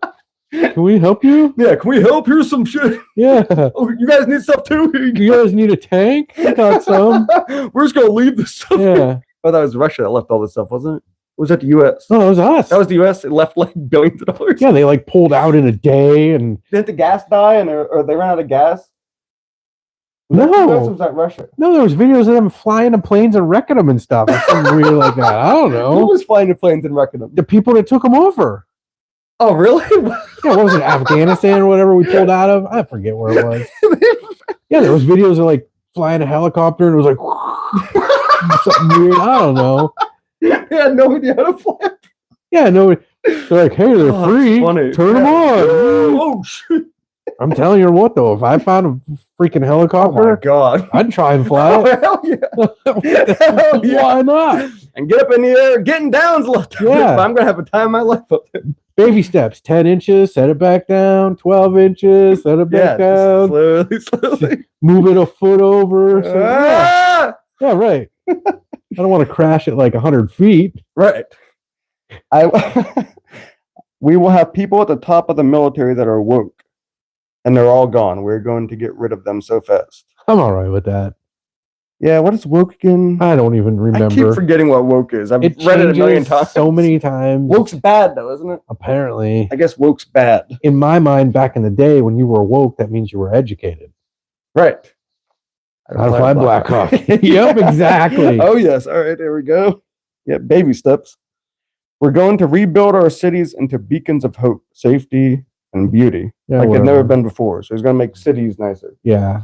Can we help you? Yeah, can we help? Here's some shit. Yeah. Oh, you guys need stuff too? You guys need a tank? We got some. We're just going to leave this stuff. Yeah. Oh, that was Russia that left all this stuff, wasn't it? Or was that the U.S.? No, it was us. That was the U.S. It left like billions of dollars. Yeah, they like pulled out in a day and... Didn't the gas die or they ran out of gas? No. Was that Russia? No, there was videos of them flying the planes and wrecking them and stuff. Or something weird like that. I don't know. Who was flying the planes and wrecking them? The people that took them over. Oh, really? Yeah, what was it, Afghanistan or whatever we pulled out of? I forget where it was. Yeah, there was videos of like flying a helicopter and it was like something weird. I don't know. They had no idea how to fly. Yeah, no. They're like, hey, they're free. Turn them on. Oh, shit. I'm telling you what, though, if I found a freaking helicopter, oh my God, I'd try and fly it. Hell yeah. Hell yeah. Why not? And get up in the air. Getting down's a lot. Yeah. I'm going to have a time of my life up there. Baby steps, 10 inches, set it back down, 12 inches, set it back down. Slowly. Move it a foot over. So, yeah, right. I don't want to crash at like 100 feet. Right. We will have people at the top of the military that are woke. And they're all gone. We're going to get rid of them so fast. I'm all right with that. Yeah, what is woke again? I don't even remember. I keep forgetting what woke is. I've read it a million times. So many times. Woke's bad, though, isn't it? Apparently. I guess woke's bad. In my mind, back in the day, when you were woke, that means you were educated. Right. How to fly Black Hawk. Yep, exactly. Oh, yes. All right, there we go. Yeah, baby steps. We're going to rebuild our cities into beacons of hope, safety, and beauty, like they've never been before. So he's going to make cities nicer. Yeah.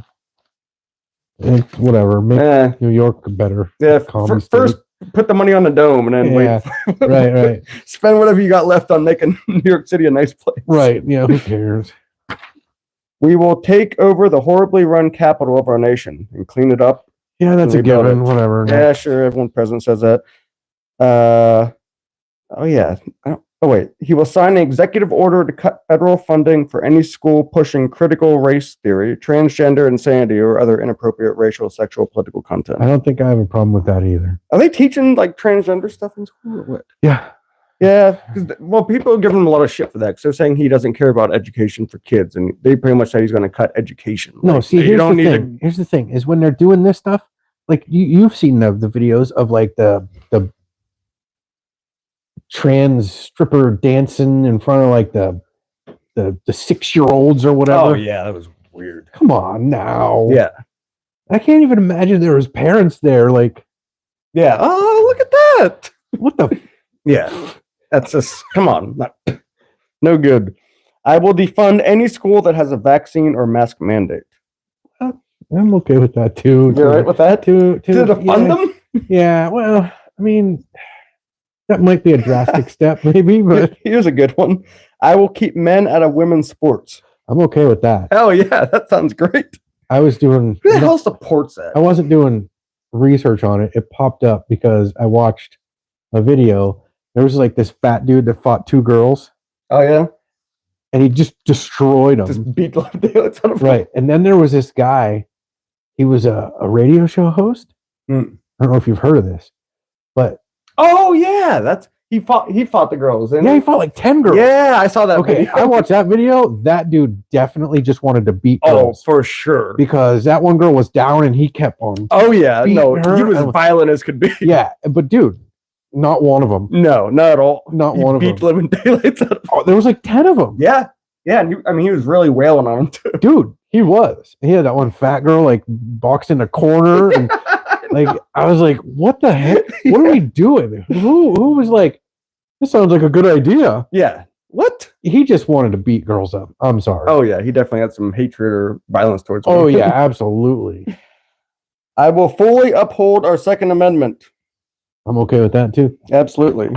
Whatever. Make New York better. Yeah. First, put the money on the dome and then wait. Right. Spend whatever you got left on making New York City a nice place. Right. Yeah. Who cares? We will take over the horribly run capital of our nation and clean it up. Yeah, that's a given. Whatever. Yeah, sure. Everyone president says that. Oh, yeah. Oh, wait. He will sign an executive order to cut federal funding for any school pushing critical race theory, transgender insanity, or other inappropriate racial, sexual, political content. I don't think I have a problem with that either. Are they teaching like transgender stuff in school or what? Yeah. Yeah. Well, people give him a lot of shit for that because they're saying he doesn't care about education for kids. And they pretty much said he's going to cut education. No, like, see, you here's don't the need thing. Here's the thing is when they're doing this stuff, like you've seen the videos of like the trans stripper dancing in front of like the 6-year-olds or whatever. Oh, yeah. That was weird. Come on now. Yeah. I can't even imagine there was parents there. Like, yeah. Oh, look at that. What the? Yeah. That's just, come on. No good. I will defund any school that has a vaccine or mask mandate. I'm okay with that too. You're right with that? To defund them? Yeah. Well, I mean, that might be a drastic step, maybe, but here's a good one. I will keep men out of women's sports. I'm okay with that. Hell yeah, that sounds great. I was doing. Who the hell supports that? I wasn't doing research on it. It popped up because I watched a video. There was like this fat dude that fought 2 girls. Oh yeah, and he just destroyed them. Just beat the daylights out of them. Right, and then there was this guy. He was a radio show host. I don't know if you've heard of this, but oh yeah, he fought the girls. Yeah, he fought like 10 girls. Yeah, I saw that. Okay, video. I watched that video. That dude definitely just wanted to beat girls. Oh, for sure. Because that one girl was down and he kept on. Oh yeah, no, her. he was violent as could be. Yeah, but dude, not one of them. No, not at all. Not one of them. Beat living daylights out of them. Oh, there was like 10 of them. Yeah, yeah. And he was really wailing on them too. Dude, he was. He had that one fat girl like boxed in the corner, and like I was like, "What the heck? What are we doing?" Who was like, "This sounds like a good idea." Yeah. What? He just wanted to beat girls up. I'm sorry. Oh yeah, he definitely had some hatred or violence towards women. Oh women. yeah, absolutely. I will fully uphold our Second Amendment. I'm okay with that too. Absolutely.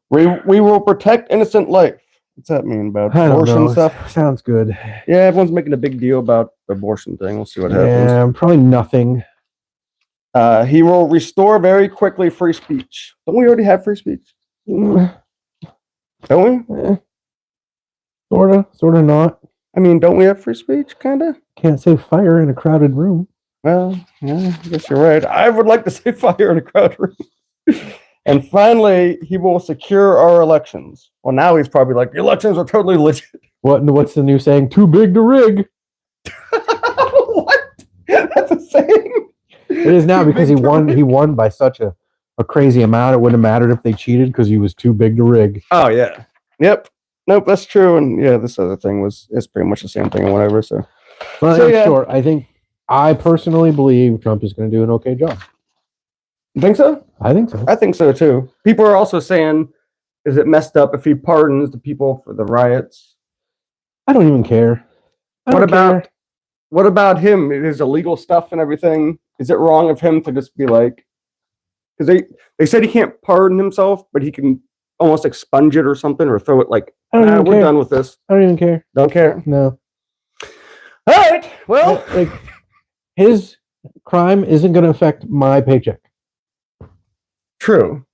We will protect innocent life. What's that mean about abortion stuff? Sounds good. Yeah, everyone's making a big deal about the abortion thing. We'll see what happens. Yeah, probably nothing. He will restore very quickly free speech. Don't we already have free speech? Don't we? Sort of not. I mean, don't we have free speech? Kind of. Can't say fire in a crowded room. Well, yeah, I guess you're right. I would like to say fire in a crowded room. And finally, he will secure our elections. Well, now he's probably like, the elections are totally legit. What's the new saying? Too big to rig. What? That's a saying? It is now because he won by such a crazy amount. It wouldn't have mattered if they cheated because he was too big to rig. Oh, yeah. Yep. Nope, that's true. And yeah, this other thing is pretty much the same thing or whatever. So, in short, I personally believe Trump is going to do an okay job. You think so? I think so. I think so too. People are also saying, is it messed up if he pardons the people for the riots? I don't even care. What about him? His illegal stuff and everything. Is it wrong of him to just be like, because they said he can't pardon himself, but he can almost expunge it or something, or throw it like, we're done with this. I don't even care. Don't care? No. All right. Well, like his crime isn't going to affect my paycheck. True.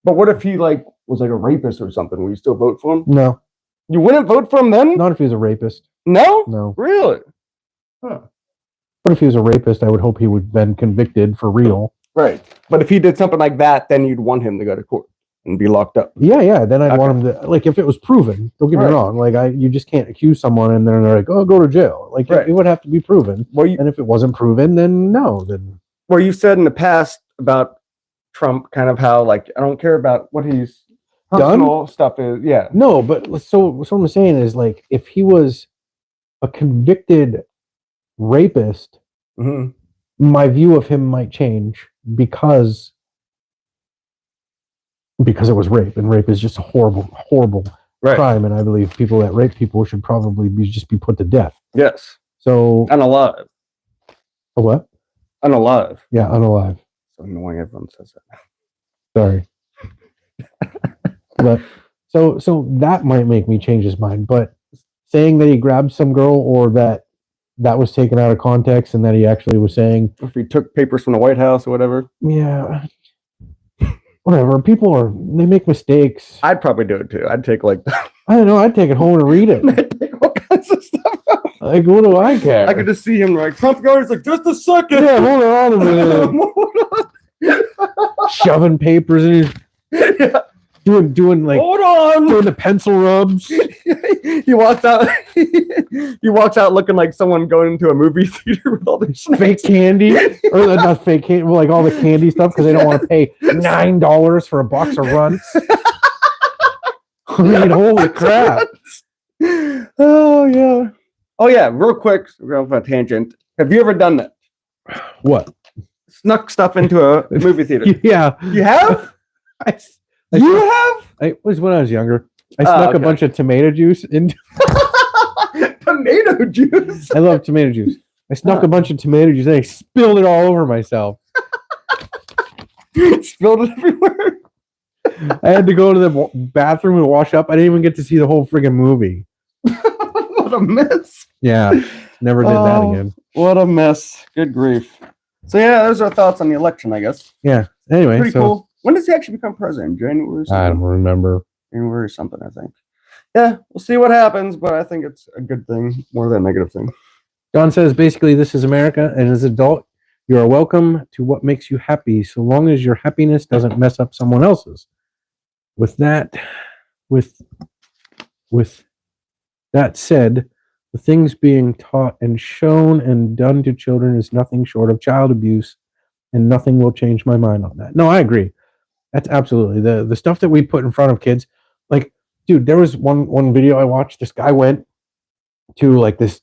But what if he like was like a rapist or something? Will you still vote for him? No. You wouldn't vote for him then? Not if he was a rapist. No? No. Really? Huh. But if he was a rapist, I would hope he would have been convicted for real. Right. But if he did something like that, then you'd want him to go to court and be locked up. Yeah. Then I'd want him to, like, if it was proven, don't get me wrong, like, you just can't accuse someone and then they're like, oh, go to jail. Like, it would have to be proven. And if it wasn't proven, then no. Well, you said in the past about Trump, kind of how, like, I don't care about what he's personal stuff is. Yeah. No, but so what I'm saying is, like, if he was a convicted rapist, my view of him might change because it was rape, and rape is just a horrible crime, and I believe people that rape people should probably just be put to death. Yes. So unalive. A what? Unalive. Yeah, unalive. So annoying everyone says that. Sorry. But so that might make me change his mind. But saying that he grabbed some girl, or that was taken out of context, and that he actually was saying if he took papers from the White House or whatever. Yeah. whatever. They make mistakes. I'd probably do it too. I'd take like I don't know. I'd take it home and read it. I'd take all kinds of stuff out. Like, what do I care? I could just see him like Trump guards like just a second. Yeah, hold on a minute. Shoving papers in his doing like hold on. doing the pencil rubs. He walks out. He walks out looking like someone going into a movie theater with all this Fake candy, or not fake candy, like all the candy stuff because they don't want to pay $9 for a box of runts. I mean, holy crap! Oh yeah. Real quick, we're going off a tangent. Have you ever done that? What? Snuck stuff into a movie theater? Yeah, You have. It was when I was younger. I snuck a bunch of tomato juice into. Tomato juice. I love tomato juice. I snuck a bunch of tomato juice and I spilled it all over myself. Spilled it everywhere. I had to go to the bathroom and wash up. I didn't even get to see the whole friggin' movie. What a mess. Yeah, never did that again. What a mess. Good grief. So yeah, those are our thoughts on the election, I guess. Yeah. Anyway, Pretty cool. When does he actually become president? January or something? I don't remember. January or something, I think. Yeah, we'll see what happens, but I think it's a good thing more than a negative thing. Don says, basically, this is America, and as an adult, you are welcome to what makes you happy, so long as your happiness doesn't mess up someone else's. With that said, the things being taught and shown and done to children is nothing short of child abuse, and nothing will change my mind on that. No, I agree. That's absolutely the stuff that we put in front of kids. Like, dude, there was one video I watched. This guy went to like this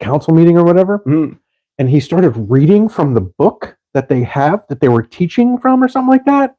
council meeting or whatever, and he started reading from the book that they were teaching from or something like that.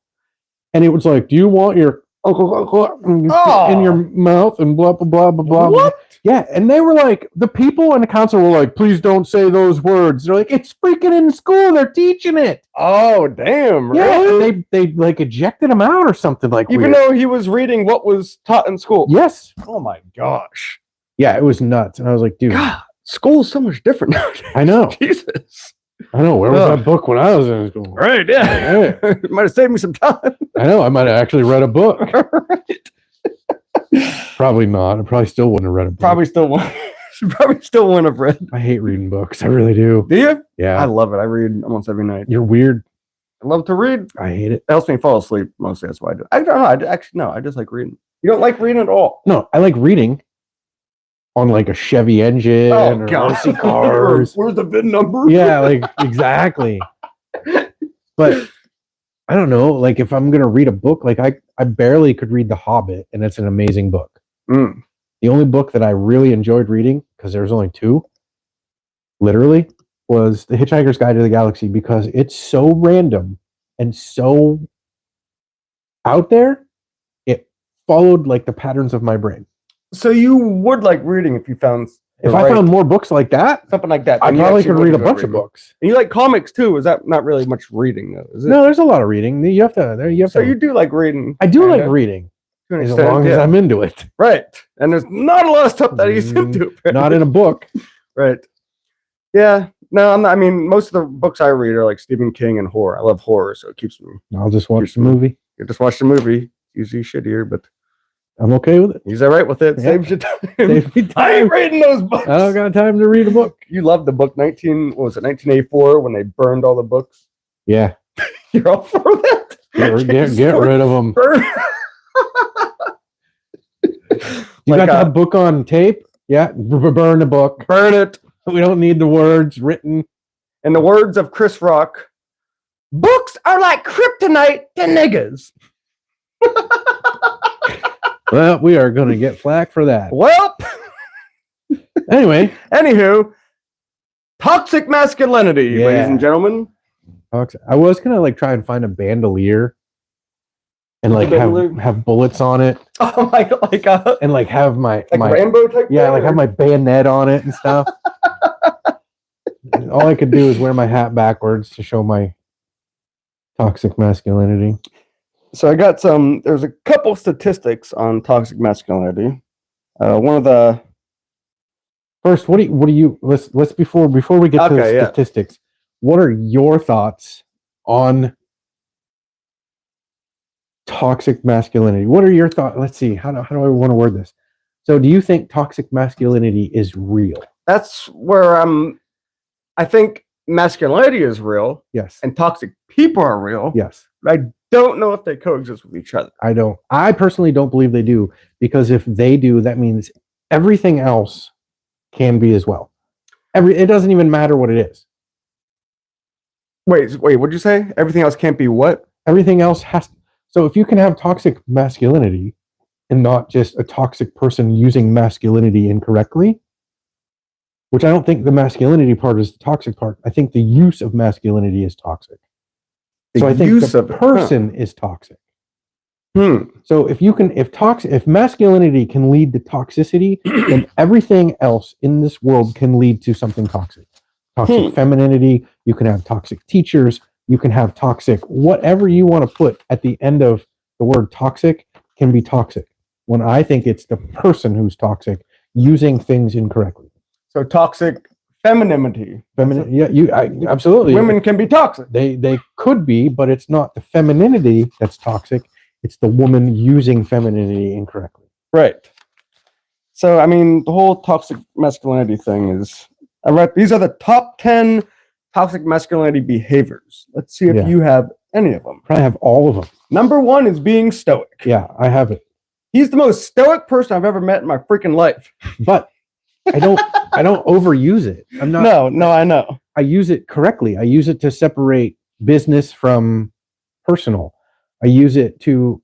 And it was like, do you want your in your mouth and blah blah blah blah blah. What? Yeah, and they were like, the people in the council were like, please don't say those words. They're like, it's freaking in school. They're teaching it. Oh, damn. Really? Yeah, they like ejected him out or something like Even weird. though he was reading what was taught in school. Yes. Oh my gosh. Yeah, it was nuts. And I was like, dude. God, school's so much different nowadays. I know. Jesus. I know. Where was that book when I was in school? Right, yeah. It might have saved me some time. I know. I might have actually read a book. Right. Probably not. I probably still wouldn't have read a book. Probably still wouldn't have read. I hate reading books. I really do. Do you? Yeah. I love it. I read almost every night. You're weird. I love to read. I hate it. It helps me fall asleep mostly. That's why I do. I don't know. I just like reading. You don't like reading at all? No, I like reading on like a Chevy engine or RC cars. Where's the VIN number? Yeah, like exactly. But I don't know. Like if I'm gonna read a book, like I barely could read The Hobbit, and it's an amazing book. The only book that I really enjoyed reading, because there was only two, literally, was The Hitchhiker's Guide to the Galaxy, because it's so random and so out there. It followed like the patterns of my brain. So you would like reading if you found I found more books like that, something like that. I probably could read a bunch of books. And you like comics too? Is that not really much reading though? Is it? No, there's a lot of reading. You have to. So you do like reading? I do like reading, as long as I'm into it. Right. And there's not a lot of stuff that he's into. Apparently. Not in a book. Right. Yeah. No, I'm not, I mean, most of the books I read are like Stephen King and horror. I love horror, so it keeps me. I'll just watch the movie. You just watch the movie. Usually shittier, but I'm okay with it. He's all right with it. Yeah. Saves you time. Save me time. I ain't reading those books. I don't got time to read a book. You loved the book 1984 when they burned all the books. Yeah. You're all for that? Get rid of them. Burn. You got that book on tape? Yeah. Burn the book. Burn it. We don't need the words written. In the words of Chris Rock, books are like kryptonite to niggas. Well, we are going to get flack for that. Well, anyway. Anywho, toxic masculinity, ladies and gentlemen. I was going to like try and find a bandolier and like have bullets on it. Oh my god, and like have my Rambo type. Yeah, like have my bayonet on it and stuff. All I could do is wear my hat backwards to show my toxic masculinity. So I got there's a couple statistics on toxic masculinity. One of the first, let's before we get to the statistics, what are your thoughts on toxic masculinity. What are your thoughts? Let's see. How do I want to word this? So do you think toxic masculinity is real? That's where I think masculinity is real Yes. and toxic people are real. Yes. But I don't know if they coexist with each other. I personally don't believe they do, because if they do, that means everything else can be as well. It doesn't even matter what it is. Wait, what'd you say? Everything else can't be what? Everything else has. So if you can have toxic masculinity and not just a toxic person using masculinity incorrectly, which I don't think the masculinity part is the toxic part. I think the use of masculinity is toxic. So I think the person is toxic. So if masculinity can lead to toxicity, then everything else in this world can lead to something toxic. Toxic femininity, you can have toxic teachers, you can have toxic, whatever you want to put at the end of the word toxic can be toxic. When I think it's the person who's toxic using things incorrectly. So toxic femininity. Absolutely. Women can be toxic. They could be, but it's not the femininity that's toxic. It's the woman using femininity incorrectly. Right. So, I mean, the whole toxic masculinity thing is... these are the top 10 toxic masculinity behaviors. Let's see if you have any of them. Probably have all of them. Number 1 is being stoic. Yeah, I have it. He's the most stoic person I've ever met in my freaking life. But I don't overuse it. I'm not. No, I know. I use it correctly. I use it to separate business from personal. I use it to.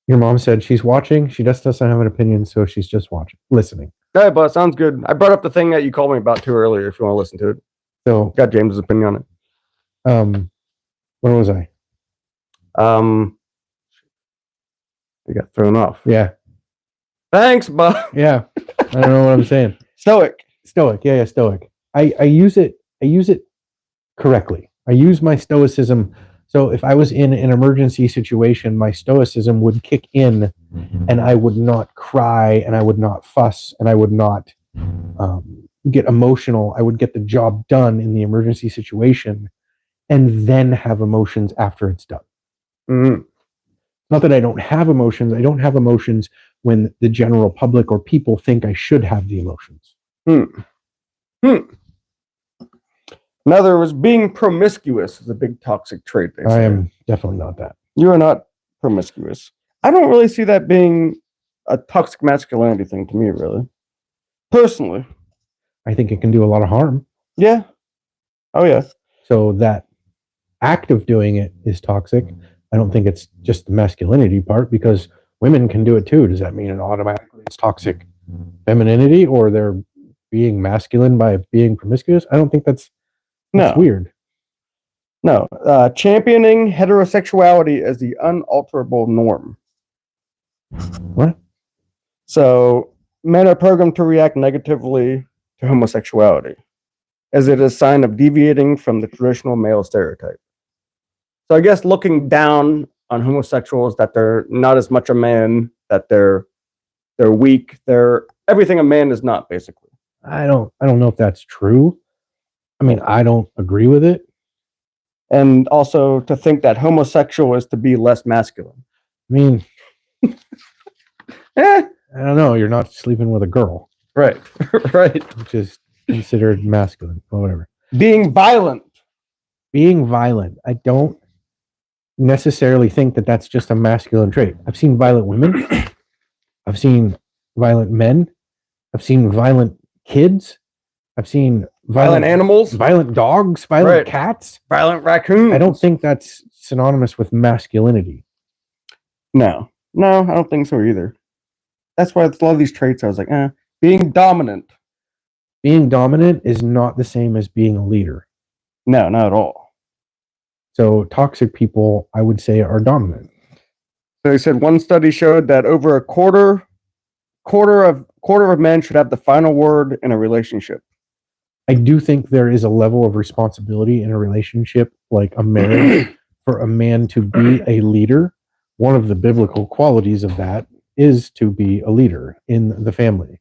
Your mom said she's watching. She just doesn't have an opinion, so she's just listening. Hey, but sounds good. I brought up the thing that you called me about too earlier. If you want to listen to it, so got James's opinion on it. Where was I? You got thrown off. Yeah. Thanks, Bob. Yeah. I don't know what I'm saying. Stoic. Yeah, stoic. I use it correctly. I use my stoicism. So if I was in an emergency situation, my stoicism would kick in, and I would not cry, and I would not fuss, and I would not get emotional. I would get the job done in the emergency situation, and then have emotions after it's done. Mm-hmm. Not that I don't have emotions. I don't have emotions when the general public or people think I should have the emotions. Another was being promiscuous is a big toxic trait. I am definitely not that. You are not promiscuous. I don't really see that being a toxic masculinity thing to me, really. Personally. I think it can do a lot of harm. Yeah. Oh, yeah. So that act of doing it is toxic. I don't think it's just the masculinity part, because women can do it too. Does that mean it automatically it's toxic femininity, or they're being masculine by being promiscuous? I don't think that's weird. No. Championing heterosexuality as the unalterable norm. What? So men are programmed to react negatively to homosexuality, as it is a sign of deviating from the traditional male stereotype. So I guess looking down on homosexuals, that they're not as much a man, that they're weak, they're everything a man is not, basically. I don't know if that's true. I mean, I don't agree with it. And also to think that homosexual is to be less masculine. I mean, I don't know. You're not sleeping with a girl. Right. Right. Which is considered masculine or whatever. Being violent. I don't necessarily think that that's just a masculine trait. I've seen violent women. I've seen violent men. I've seen violent kids. I've seen violent animals, violent dogs, violent cats, violent raccoons. I don't think that's synonymous with masculinity. No, I don't think so either. That's why it's a lot of these traits I was like, being dominant. Being dominant is not the same as being a leader. No, not at all. So toxic people, I would say, are dominant. So they said one study showed that over a quarter of men should have the final word in a relationship. I do think there is a level of responsibility in a relationship, like a marriage, for a man to be a leader. One of the biblical qualities of that is to be a leader in the family.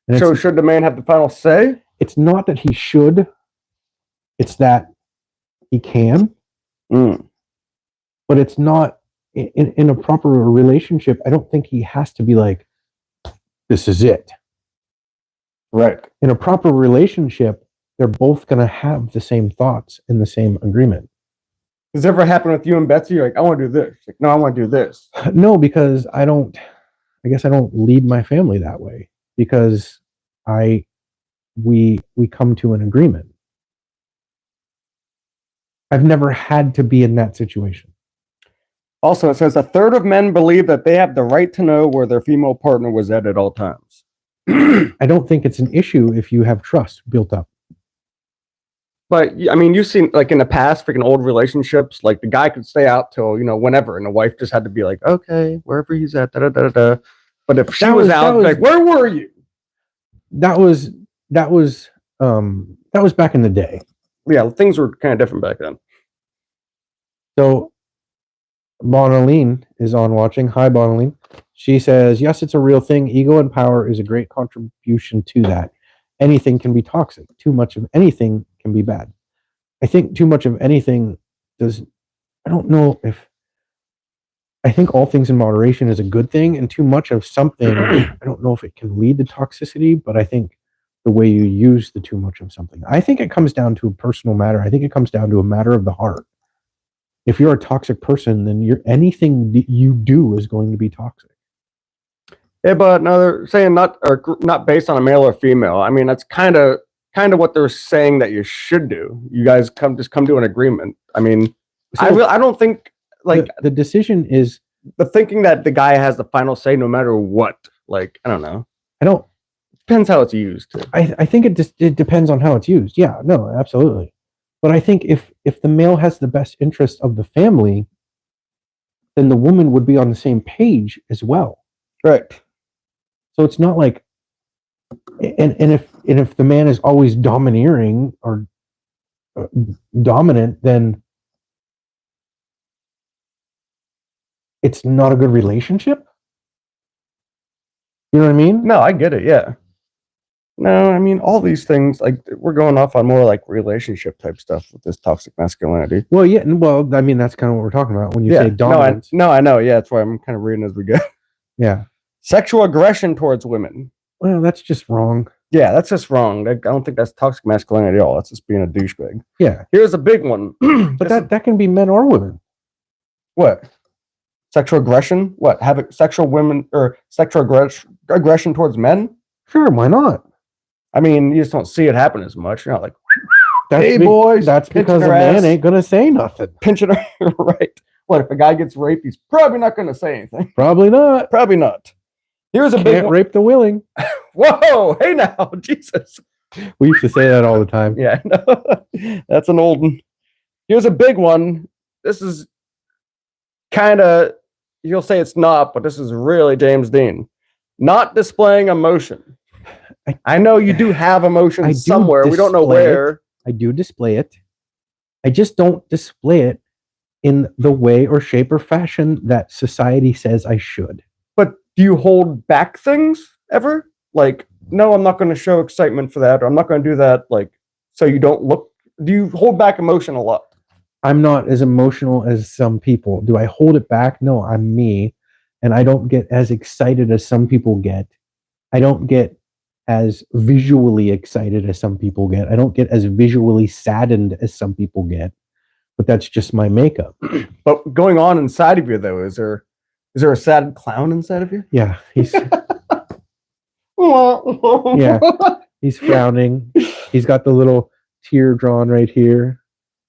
And so should the man have the final say? It's not that he should. It's that he can. But it's not in a proper relationship. I don't think he has to be like, this is it. Right. In a proper relationship, they're both going to have the same thoughts and the same agreement. Does it ever happen with you and Betsy? You're like, I want to do this. Like, no, I want to do this. No, because I guess I don't lead my family that way, because we come to an agreement. I've never had to be in that situation. Also, it says a third of men believe that they have the right to know where their female partner was at all times. I don't think it's an issue if you have trust built up. But I mean, you've seen like in the past, freaking old relationships, like the guy could stay out till whenever, and the wife just had to be like, okay, wherever he's at, da da da da. But if she was out, like, where were you? That was back in the day. Yeah, things were kind of different back then. So Bonaline is on watching. Hi, Bonaline. She says, yes, it's a real thing. Ego and power is a great contribution to that. Anything can be toxic. Too much of anything can be bad. I think too much of anything I think all things in moderation is a good thing, and too much of something, I don't know if it can lead to toxicity, but I think the way you use the too much of something. I think it comes down to a personal matter. I think it comes down to a matter of the heart. If you're a toxic person, then anything that you do is going to be toxic. Yeah, but no, they're saying not based on a male or female. I mean, that's kind of what they're saying that you should do. You guys come to an agreement. I mean, so I don't think like the decision is the thinking that the guy has the final say no matter what. Like, I don't know. Depends how it's used. I think it depends on how it's used. Yeah, no, absolutely. But I think if the male has the best interest of the family, then the woman would be on the same page as well. Right. So it's not like, and if the man is always domineering or dominant, then it's not a good relationship. You know what I mean? No, I get it. Yeah. No, I mean, all these things, like, we're going off on more like relationship type stuff with this toxic masculinity. Well, yeah. Well, I mean, that's kind of what we're talking about when you say dominance. No, I know. Yeah, that's why I'm kind of reading as we go. Yeah. Sexual aggression towards women. Well, that's just wrong. Yeah, that's just wrong. I don't think that's toxic masculinity at all. That's just being a douchebag. Yeah. Here's a big one. But that can be men or women. What? Sexual aggression? What? Having sexual women or sexual aggression towards men? Sure, why not? I mean, you just don't see it happen as much. You're not like, hey, boys. That's because a man ain't going to say nothing. Pinching her, right. What, if a guy gets raped, he's probably not going to say anything. Probably not. Probably not. Here's a big one. Rape the willing. Whoa, hey now, Jesus. We used to say that all the time. Yeah, no, that's an old one. Here's a big one. This is kind of, you'll say it's not, but this is really James Dean. Not displaying emotion. I know you do have emotion somewhere. We don't know where. I do display it. I just don't display it in the way or shape or fashion that society says I should. But do you hold back things ever? Like, no, I'm not going to show excitement for that, or I'm not going to do that. Like, so you don't look. Do you hold back emotion a lot? I'm not as emotional as some people. Do I hold it back? No, I'm me, and I don't get as excited as some people get. I don't get as visually excited as some people get. I don't get as visually saddened as some people get. But that's just my makeup. But going on inside of you, though, is there a sad clown inside of you? Yeah, he's he's frowning. He's got the little tear drawn right here.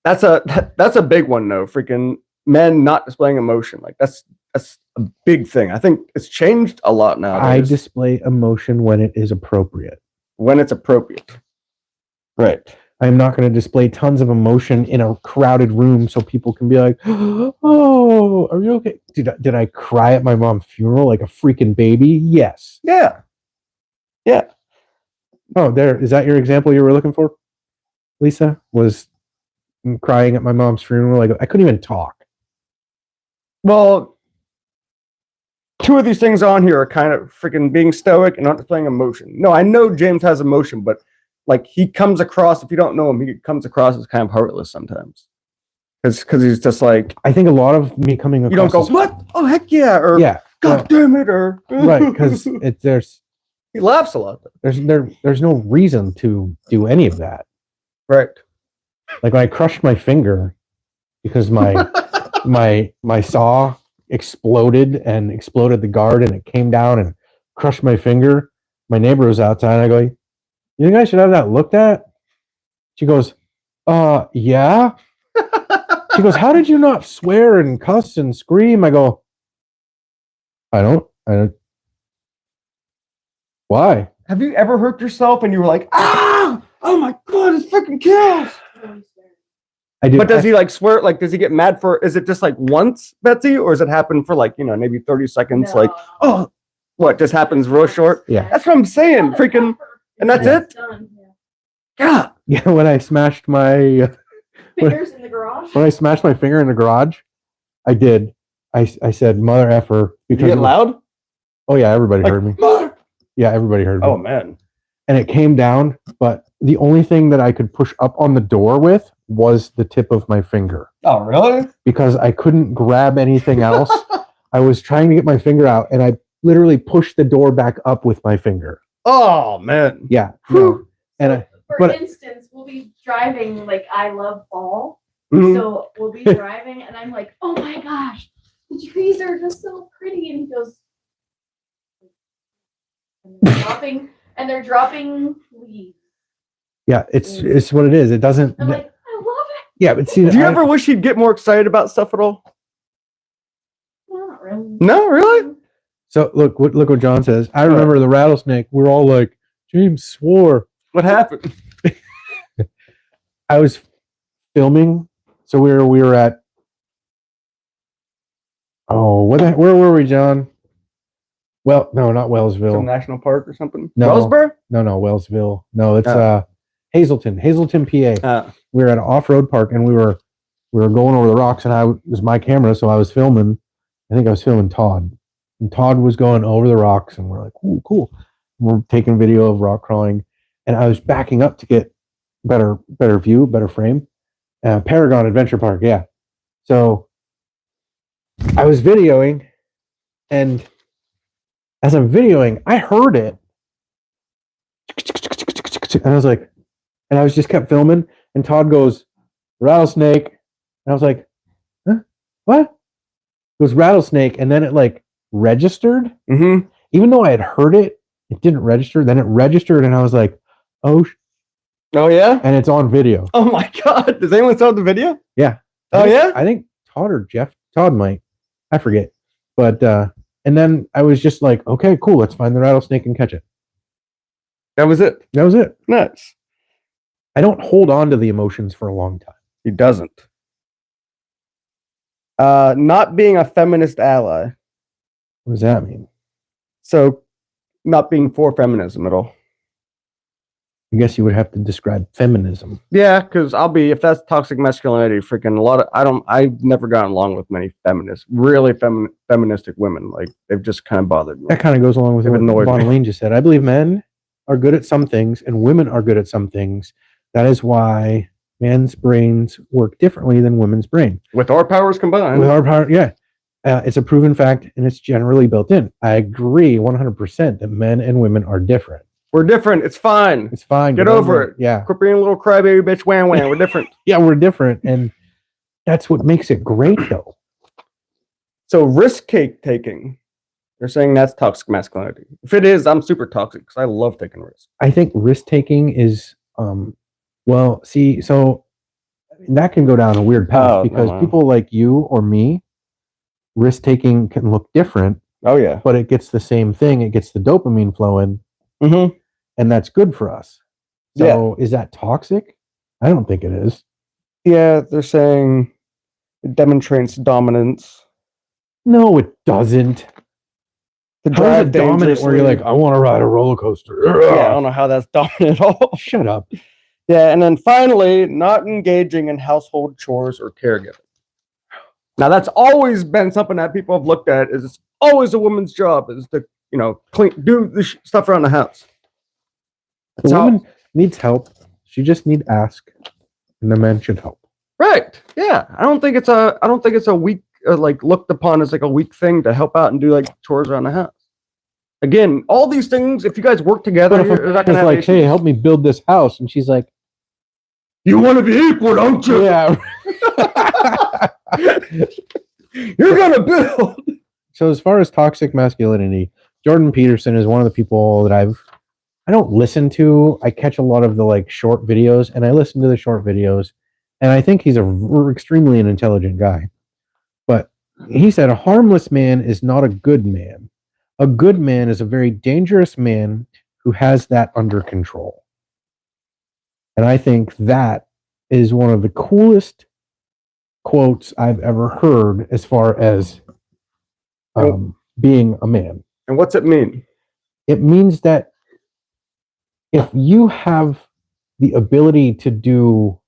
That's a big one, though. Freaking men not displaying emotion, like that's a big thing. I think it's changed a lot nowadays. I display emotion when it is appropriate. When it's appropriate, right? I'm not going to display tons of emotion in a crowded room so people can be like, "Oh, are you okay? Did I cry at my mom's funeral like a freaking baby?" Yes. Yeah. Yeah. Oh, is that your example you were looking for? Lisa was crying at my mom's funeral like I couldn't even talk. Well, two of these things on here are kind of freaking being stoic and not displaying emotion. No, I know James has emotion, but like he comes across, if you don't know him, he comes across as kind of heartless sometimes. Because he's just like, I think a lot of me coming across you don't go, what? Oh, heck yeah. Or, yeah, God damn it. Or, right. Because he laughs a lot. there's no reason to do any of that. Right. Like when I crushed my finger because my saw exploded the guard and it came down and crushed my finger. My neighbor was outside and I go, you think I should have that looked at? She goes, yeah. She goes, how did you not swear and cuss and scream? I go, I don't. Why? Have you ever hurt yourself and you were like, ah, oh my God, it freaking kills? I do. But does he like swear? Like, does he get mad for? Is it just like once, Betsy, or does it happen for like maybe 30 seconds? No. Like, oh, what just happens real short? Yeah, that's what I'm saying. Freaking, and that's it. Done. Yeah. Yeah. When I smashed my fingers in the garage. When I smashed my finger in the garage, I did. I said, "Mother effer." Did you get loud? Oh yeah, everybody heard me. Mother! Yeah, everybody heard me. Oh man. And it came down, but the only thing that I could push up on the door with was the tip of my finger. Oh, really? Because I couldn't grab anything else. I was trying to get my finger out, and I literally pushed the door back up with my finger. Oh, man. Yeah. No. And for instance, we'll be driving, like, I love fall. Mm-hmm. So we'll be driving, and I'm like, oh, my gosh, the trees are just so pretty. And he goes, and they're dropping leaves. Yeah, it's what it is. It doesn't. I'm like, I love it. Yeah, but see, do you ever wish he'd get more excited about stuff at all? Not really. No, really. So look what John says. I remember the rattlesnake. We're all like, James swore. What happened? I was filming, so we were at. Oh, where were we, John? Well, no, not Wellsville. Some national park or something? No. Wellsboro? No, Wellsville. No, it's Hazleton, PA. We were at an off-road park and we were going over the rocks, and it was my camera, so I was filming. I think I was filming Todd. And Todd was going over the rocks, and we're like, ooh, cool. And we're taking video of rock crawling, and I was backing up to get better view, better frame. Paragon Adventure Park, yeah. So I was videoing, and as I'm videoing, I heard it. And I was like, and I was just kept filming, and Todd goes, rattlesnake. And I was like, huh? What? It was rattlesnake, and then it like registered. Mm-hmm. Even though I had heard it, it didn't register. Then it registered, and I was like, oh yeah? And it's on video. Oh my God. Does anyone saw the video? Yeah. I think Todd or Jeff. Todd might. I forget. But and then I was just like, okay, cool, let's find the rattlesnake and catch it. That was it. Nice. I don't hold on to the emotions for a long time. He doesn't. Not being a feminist ally. What does that mean? So, not being for feminism at all. I guess you would have to describe feminism. Yeah, because if that's toxic masculinity, freaking I've never gotten along with many feminists, really feministic women. Like, they've just kind of bothered me. That kind of goes along with what Bonalene just said. I believe men are good at some things and women are good at some things. That is why men's brains work differently than women's brain. With our powers combined. With our power, yeah. It's a proven fact, and it's generally built in. I agree 100% that men and women are different. We're different. It's fine. It's fine. Get over it. Yeah. Quit being a little crybaby bitch. Wham wham. We're different. Yeah, we're different, and that's what makes it great, though. So risk taking, they're saying that's toxic masculinity. If it is, I'm super toxic because I love taking risks. I think risk taking is, so that can go down a weird path because people like you or me, risk taking can look different. Oh yeah, but it gets the same thing. It gets the dopamine flowing. Mm-hmm. And that's good for us. So is that toxic? I don't think it is. Yeah, they're saying it demonstrates dominance. No, it doesn't. How is it dominant where you're like, I want to ride a roller coaster? Yeah, I don't know how that's dominant at all. Shut up. Yeah, and then finally, not engaging in household chores or caregiving. Now, that's always been something that people have looked at as it's always a woman's job is to clean, do the stuff around the house. The woman needs help. She just need ask, and the man should help. Right. Yeah. I don't think it's a weak like looked upon as like a weak thing to help out and do like chores around the house. Again, all these things, if you guys work together, But if you're a not man gonna is have like, issues. hey, help me build this house, and she's like, You want to be equal, don't you? yeah. You're gonna build. So as far as toxic masculinity, Jordan Peterson is one of the people that I don't listen to. I catch a lot of the like short videos, and I listen to the short videos, and I think he's extremely an intelligent guy. But he said a harmless man is not a good man. A good man is a very dangerous man who has that under control. And I think that is one of the coolest quotes I've ever heard as far as being a man. And what's it mean? It means that if you have the ability to do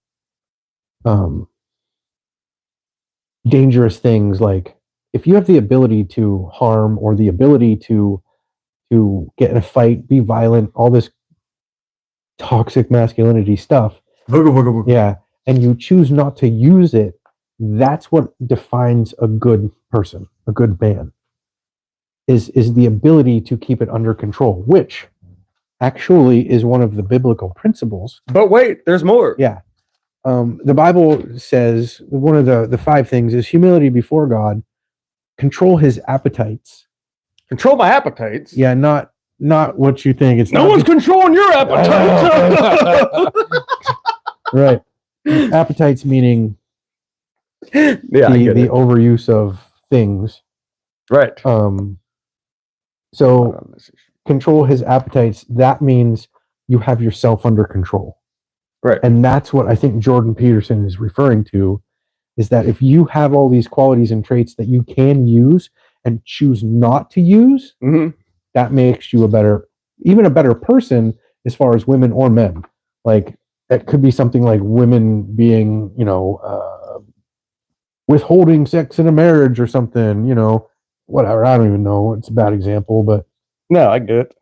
dangerous things, like if you have the ability to harm or the ability to get in a fight, be violent, all this toxic masculinity stuff, yeah, and you choose not to use it, that's what defines a good person, a good man, is the ability to keep it under control, which actually is one of the biblical principles. But wait, there's more. Yeah. The Bible says one of the 5 things is humility before God, control his appetites. Control my appetites. Yeah, not what you think. It's No not one's controlling your appetites. right. Appetites meaning Yeah, I get the it. overuse of things. Right. So control his appetites. That means you have yourself under control. Right. And that's what I think Jordan Peterson is referring to, is that if you have all these qualities and traits that you can use and choose not to use, that makes you even a better person as far as women or men. Like it could be something like women being, withholding sex in a marriage or something, whatever. I don't even know. It's a bad example, but no, I get it.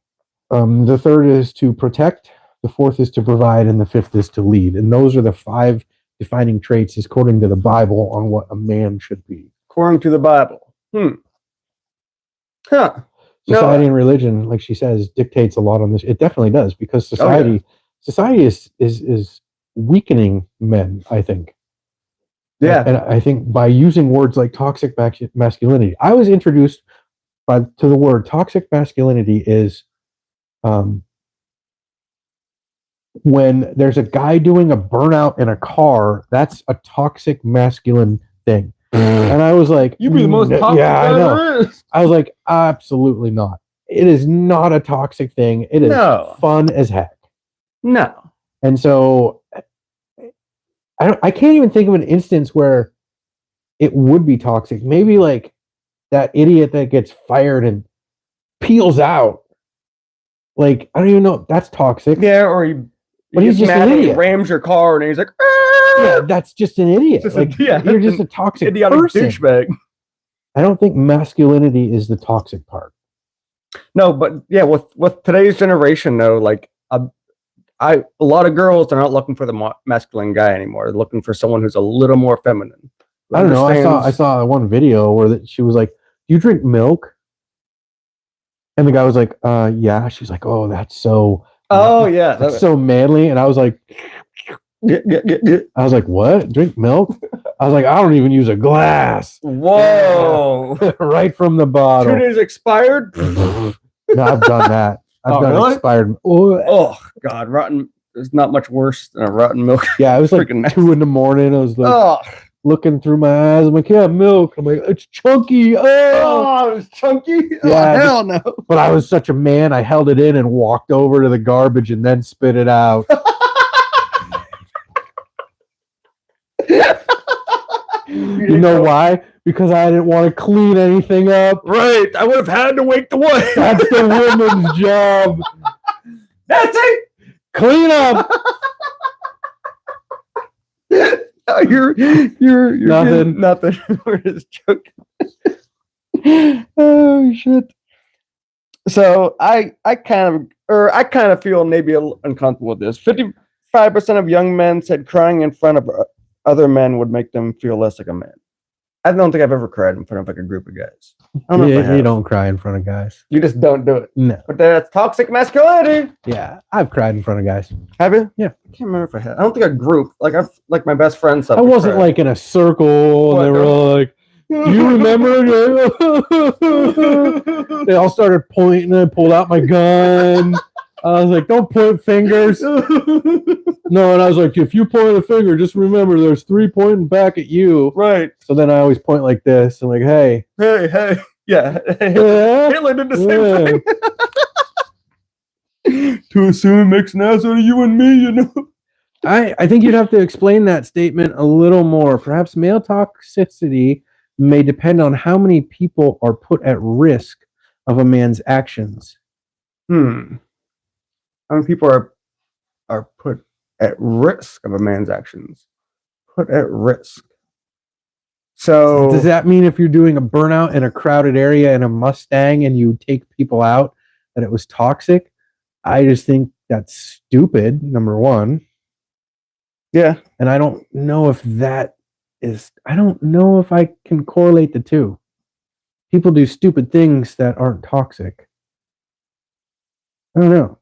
The 3rd is to protect. The 4th is to provide, and the 5th is to lead. And those are the 5 defining traits, according to the Bible, on what a man should be. According to the Bible. Huh. Society and religion, like she says, dictates a lot on this. It definitely does, because society is weakening men, I think. Yeah. And I think by using words like toxic masculinity, I was introduced to the word toxic masculinity is when there's a guy doing a burnout in a car, that's a toxic masculine thing. And I was like, you be the most toxic guy there is. I was like, absolutely not. It is not a toxic thing. It is fun as heck. No. And so I can't even think of an instance where it would be toxic. Maybe like that idiot that gets fired and peels out. Like, I don't even know. That's toxic. Yeah, or but he's just an idiot. He rams your car and he's like, yeah, that's just an idiot. You're just a toxic person. Douchebag. I don't think masculinity is the toxic part. No, but yeah, with today's generation though, like a lot of girls are not looking for the masculine guy anymore. They're looking for someone who's a little more feminine. I don't know. I saw one video where she was like, "Do you drink milk?" And the guy was like, "Yeah." She's like, "Oh, that's so." Oh yeah, that's so manly. And I was like, I was like, "What? Drink milk?" I was like, "I don't even use a glass." Whoa! Right from the bottle. 2 days expired. No, I've done that. I've done really? expired. Oh God, rotten. There's not much worse than a rotten milk. Yeah, it was like 2 a.m. I was like looking through my eyes. I'm like, yeah, milk. I'm like, it's chunky. Oh, it's chunky. Yeah, hell no. But I was such a man. I held it in and walked over to the garbage and then spit it out. You know why? Because I didn't want to clean anything up. Right. I would have had to wake the wife. That's the woman's job. That's it. Clean up. You're nothing. We're just joking. Oh shit. So I kind of feel maybe a little uncomfortable with this. 55% of young men said crying in front of other men would make them feel less like a man. I don't think I've ever cried in front of like a group of guys. I don't know if I have. You don't cry in front of guys. You just don't do it. No. But that's toxic masculinity. Yeah, I've cried in front of guys. Have you? Yeah. I can't remember if I had. I don't think a group. Like I've like my best friends. I wasn't like in a circle. And they were all like, "Do you remember?" They all started pointing. I pulled out my gun. I was like, "Don't point fingers." No, and I was like, "If you point a finger, just remember there's 3 pointing back at you." Right. So then I always point like this. I'm like, "Hey, Hey. Yeah. yeah, Hitler did the same thing. Too soon makes an ass out of you and me, you know. I think you'd have to explain that statement a little more. Perhaps male toxicity may depend on how many people are put at risk of a man's actions. How many people are put at risk of a man's actions? Put at risk. So Does that mean if you're doing a burnout in a crowded area in a Mustang and you take people out, that it was toxic? I just think that's stupid, number one. Yeah. And I don't know if I don't know if I can correlate the two. People do stupid things that aren't toxic. I don't know.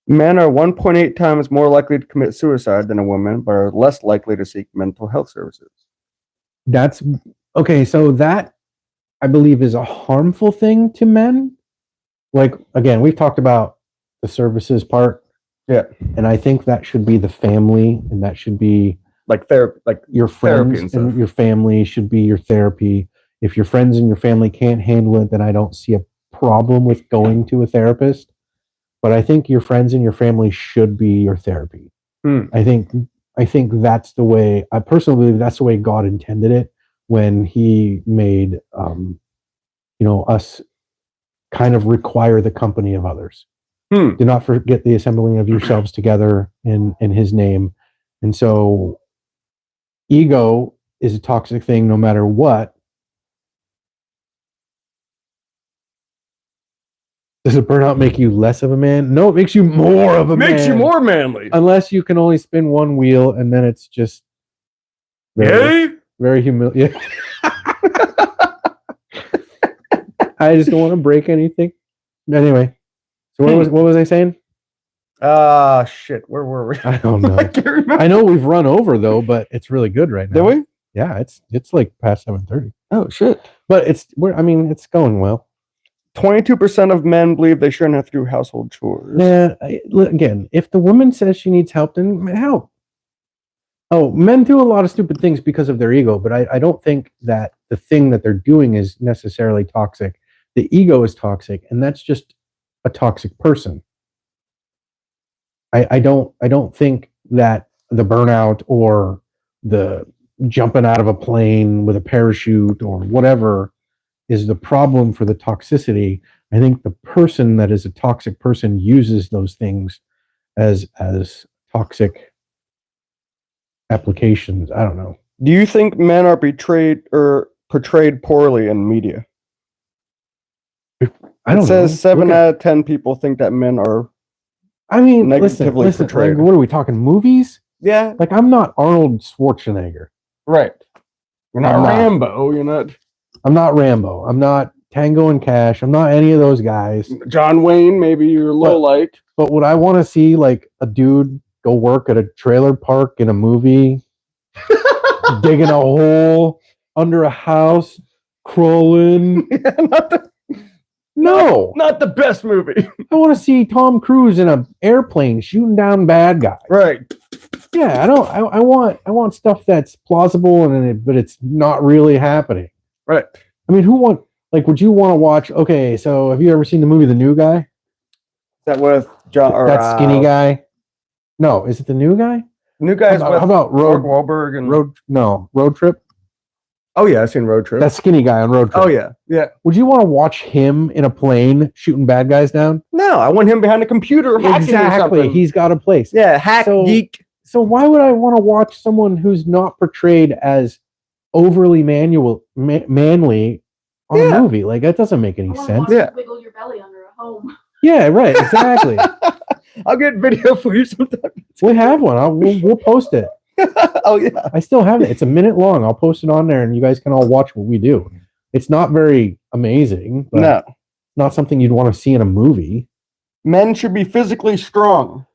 Men are 1.8 times more likely to commit suicide than a woman, but are less likely to seek mental health services. That's okay. So that I believe is a harmful thing to men. Like, again, we've talked about the services part. Yeah. And I think that should be the family, and that should be like therapy, like your friends and your family should be your therapy. If your friends and your family can't handle it, then I don't see a problem with going to a therapist. But I think your friends and your family should be your therapy. I think that's the way, I personally believe that's the way God intended it when he made us kind of require the company of others. Do not forget the assembling of yourselves together in his name. And so ego is a toxic thing no matter what. Does a burnout make you less of a man? No, it makes you more of a man. Makes you more manly. Unless you can only spin one wheel, and then it's just very humiliating. I just don't want to break anything. Anyway, so what was I saying? Shit. Where were we? I don't know. I can't remember. I know we've run over though, but it's really good right now. Did we? Yeah, it's like past 7:30. Oh shit. But it's going well. 22% of men believe they shouldn't have to do household chores. Yeah, again, if the woman says she needs help, then help. Oh, men do a lot of stupid things because of their ego, but I don't think that the thing that they're doing is necessarily toxic. The ego is toxic, and that's just a toxic person. I don't think that the burnout or the jumping out of a plane with a parachute or whatever is the problem for the toxicity. I think the person that is a toxic person uses those things as toxic applications. I don't know. Do you think men are betrayed or portrayed poorly in media? I don't know. It says 7 out of 10 people think that men are negatively portrayed. Like, what are we talking, movies? Yeah. Like, I'm not Arnold Schwarzenegger. Right. You're not Rambo. You're not. I'm not Rambo. I'm not Tango and Cash. I'm not any of those guys. John Wayne, maybe you're low light. But would I want to see like a dude go work at a trailer park in a movie, digging a hole under a house, crawling? No, not the best movie. I want to see Tom Cruise in an airplane shooting down bad guys. Right. Yeah, I want stuff that's plausible but it's not really happening. Right. I mean, would you want to watch? Okay, so have you ever seen the movie The New Guy? Is that with John? Or, that skinny guy? No, is it The New Guy? New Guy is how about Mark Wahlberg and Road Trip? Oh yeah, I've seen Road Trip. That skinny guy on Road Trip. Oh yeah. Would you want to watch him in a plane shooting bad guys down? No, I want him behind a computer hacking exactly. He's got a place. Yeah, geek. So why would I want to watch someone who's not portrayed as overly manly on a movie? Like, that doesn't make any sense. Yeah. Wiggle your belly under a home. Yeah, right. Exactly. I'll get video for you sometime. We have one. We'll post it. Oh yeah. I still have it. It's a minute long. I'll post it on there, and you guys can all watch what we do. It's not very amazing, but No. not something you'd want to see in a movie. Men should be physically strong.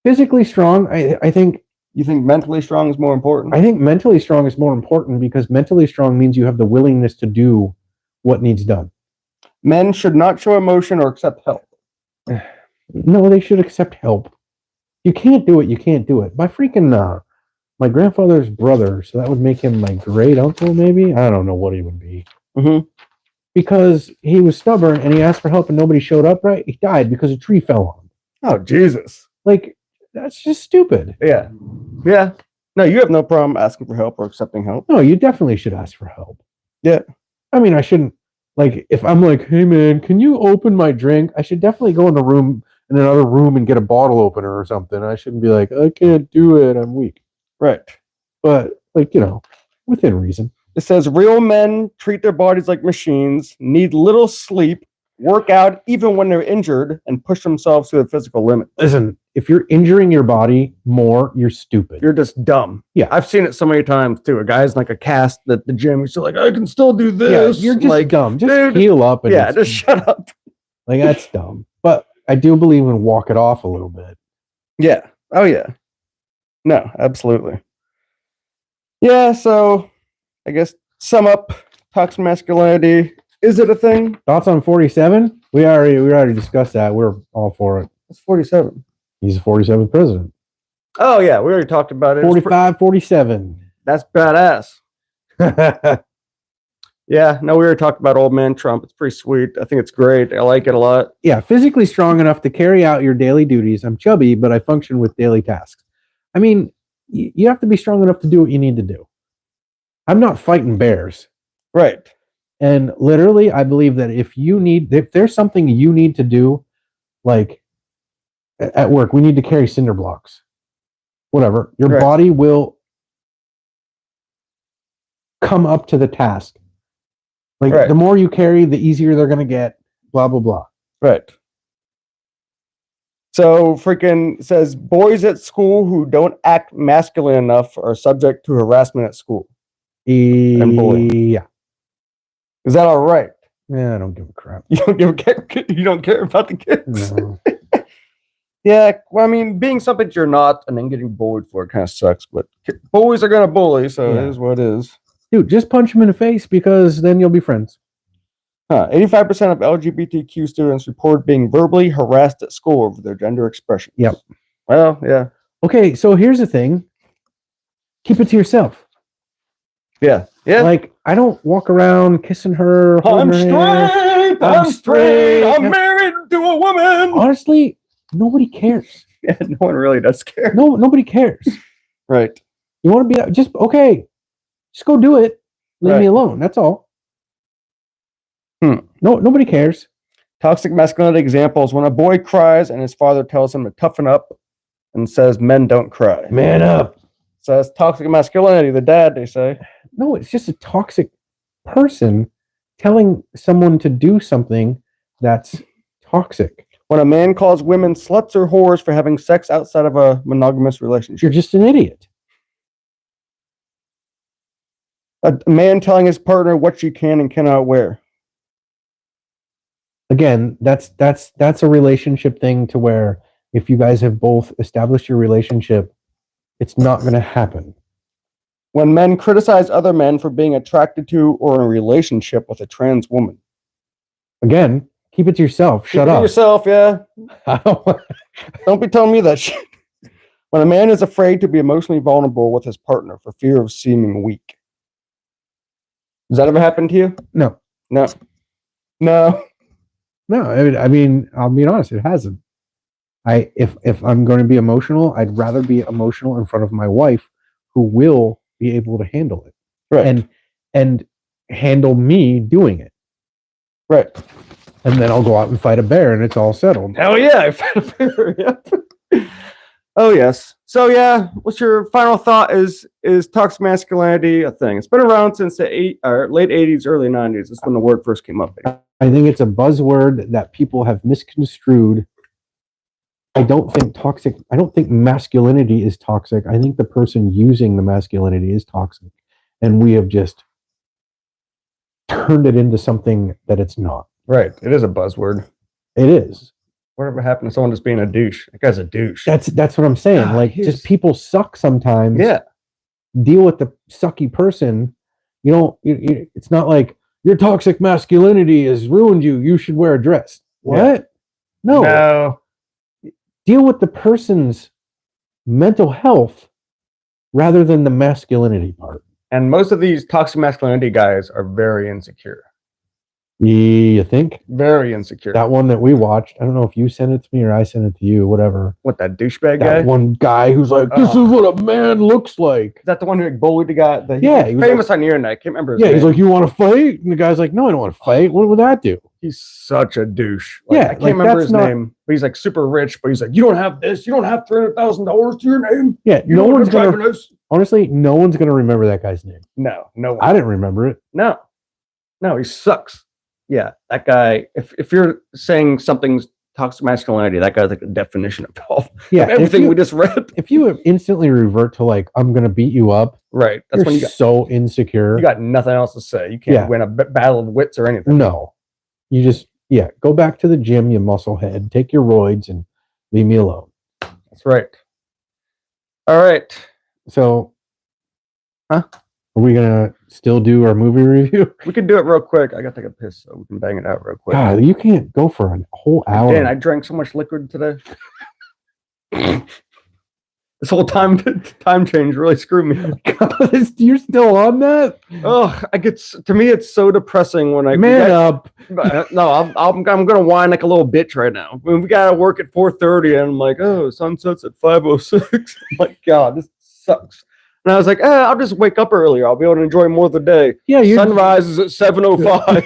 Physically strong, I think. You think mentally strong is more important? I think mentally strong is more important because mentally strong means you have the willingness to do what needs done. Men should not show emotion or accept help. No, they should accept help. You can't do it. You can't do it. My grandfather's brother, so that would make him my great uncle, maybe. I don't know what he would be. Mm-hmm. Because he was stubborn and he asked for help and nobody showed up. Right? He died because a tree fell on him. Oh Jesus! Like that's just stupid. Yeah, yeah. No, you have no problem asking for help or accepting help. No, you definitely should ask for help. Yeah. I mean, I shouldn't. Like, if I'm like, hey man, can you open my drink? I should definitely go in another room and get a bottle opener or something. I shouldn't be like, I can't do it. I'm weak. Right. But like, within reason. It says real men treat their bodies like machines, need little sleep, work out even when they're injured, and push themselves to the physical limit. Listen, if you're injuring your body more, you're stupid. You're just dumb. Yeah. I've seen it so many times too. A guy's like a cast at the gym. He's still like, I can still do this. Yeah, you're just like, dumb. Just dude, heal up. And yeah, just shut up. Like, that's dumb. But I do believe in walk it off a little bit. Yeah. Oh, yeah. No, absolutely. Yeah, so I guess sum up toxic masculinity. Is it a thing? Thoughts on 47? We already discussed that. We're all for it. It's 47. He's the 47th president. Oh, yeah, we already talked about it. 45, 47. That's badass. Yeah, no, we already talked about old man Trump. It's pretty sweet. I think it's great. I like it a lot. Yeah, physically strong enough to carry out your daily duties. I'm chubby, but I function with daily tasks. I mean, you have to be strong enough to do what you need to do. I'm not fighting bears. Right. And literally, I believe that if there's something you need to do, like at work, we need to carry cinder blocks. Whatever. Your body will come up to the task. Like the more you carry, the easier they're going to get, blah, blah, blah. Right. So freaking says boys at school who don't act masculine enough are subject to harassment at school. And bullying. Yeah. Is that all right? Yeah, I don't give a crap. You don't care about the kids? No. Yeah, well, I mean, being something you're not and then getting bullied for it kind of sucks, but bullies are going to bully, so it is what it is. Dude, just punch him in the face because then you'll be friends. 85% of LGBTQ students report being verbally harassed at school over their gender expressions. Yep. Well, yeah. Okay, so here's the thing. Keep it to yourself. Yeah. Yeah. Like, I don't walk around kissing her. I'm straight. I'm married to a woman. Honestly, nobody cares. Yeah, no one really does care. No, nobody cares. Right. You want to be just go do it. Leave me alone. That's all. No, nobody cares. Toxic masculinity examples: when a boy cries and his father tells him to toughen up and says men don't cry. Man up. So that's toxic masculinity, the dad, they say. No, it's just a toxic person telling someone to do something that's toxic. When a man calls women sluts or whores for having sex outside of a monogamous relationship. You're just an idiot. A man telling his partner what she can and cannot wear. Again, that's a relationship thing to where if you guys have both established your relationship, it's not going to happen. When men criticize other men for being attracted to or in a relationship with a trans woman. Again, keep it to yourself. Shut up. Keep it to yourself, yeah. Don't be telling me that shit. When a man is afraid to be emotionally vulnerable with his partner for fear of seeming weak. Does that ever happen to you? No. No. I mean, I'll be honest, it hasn't. If I'm going to be emotional, I'd rather be emotional in front of my wife, who will be able to handle it, right? And handle me doing it, right? And then I'll go out and fight a bear, and it's all settled. Hell yeah, I fight a bear. Yep. Oh yes. So yeah, what's your final thought? Is toxic masculinity a thing? It's been around since the late 80s, early 90s. That's when the word first came up. I think it's a buzzword that people have misconstrued I don't think masculinity is toxic. I think the person using the masculinity is toxic. And we have just turned it into something that it's not. Right. It is a buzzword. It is. Whatever happened to someone just being a douche? That guy's a douche. That's what I'm saying. God, like, just people suck sometimes. Yeah. Deal with the sucky person. It's not like your toxic masculinity has ruined you. You should wear a dress. What? No. Deal with the person's mental health rather than the masculinity part. And most of these toxic masculinity guys are very insecure. You think? Very insecure. That one that we watched, I don't know if you sent it to me or I sent it to you, whatever. What, that douchebag guy? That one guy who's like, this is what a man looks like. Is that the one who bullied the guy? He was famous on the internet. I can't remember his name. He's like, you want to fight? And the guy's like, no, I don't want to fight. What would that do? He's such a douche. I can't remember his name, but he's like super rich, but he's like, you don't have this. You don't have $300,000 to your name. Yeah, no one's going to, honestly, no one's going to remember that guy's name. No one. I didn't remember it. No, he sucks. Yeah, that guy, if you're saying something's toxic masculinity, that guy's like the definition of all everything we just read. If you instantly revert to like, I'm going to beat you up. Right. That's when you got so insecure. You got nothing else to say. You can't win a battle of wits or anything. No. You just, go back to the gym, you musclehead, take your roids and leave me alone. That's right. All right. So, are we going to still do our movie review? We could do it real quick. I got to take a piss, so we can bang it out real quick. God, you can't go for a whole hour. Dan, I drank so much liquid today. This whole time change really screwed me up. You're still on that? Oh, to me, it's so depressing when I up. No, I'm gonna whine like a little bitch right now. When we gotta work at 4:30, and I'm like, oh, sunsets at 5:06. I'm like, God, this sucks. And I was like, I'll just wake up earlier. I'll be able to enjoy more of the day. Yeah, sunrise is at 7:05.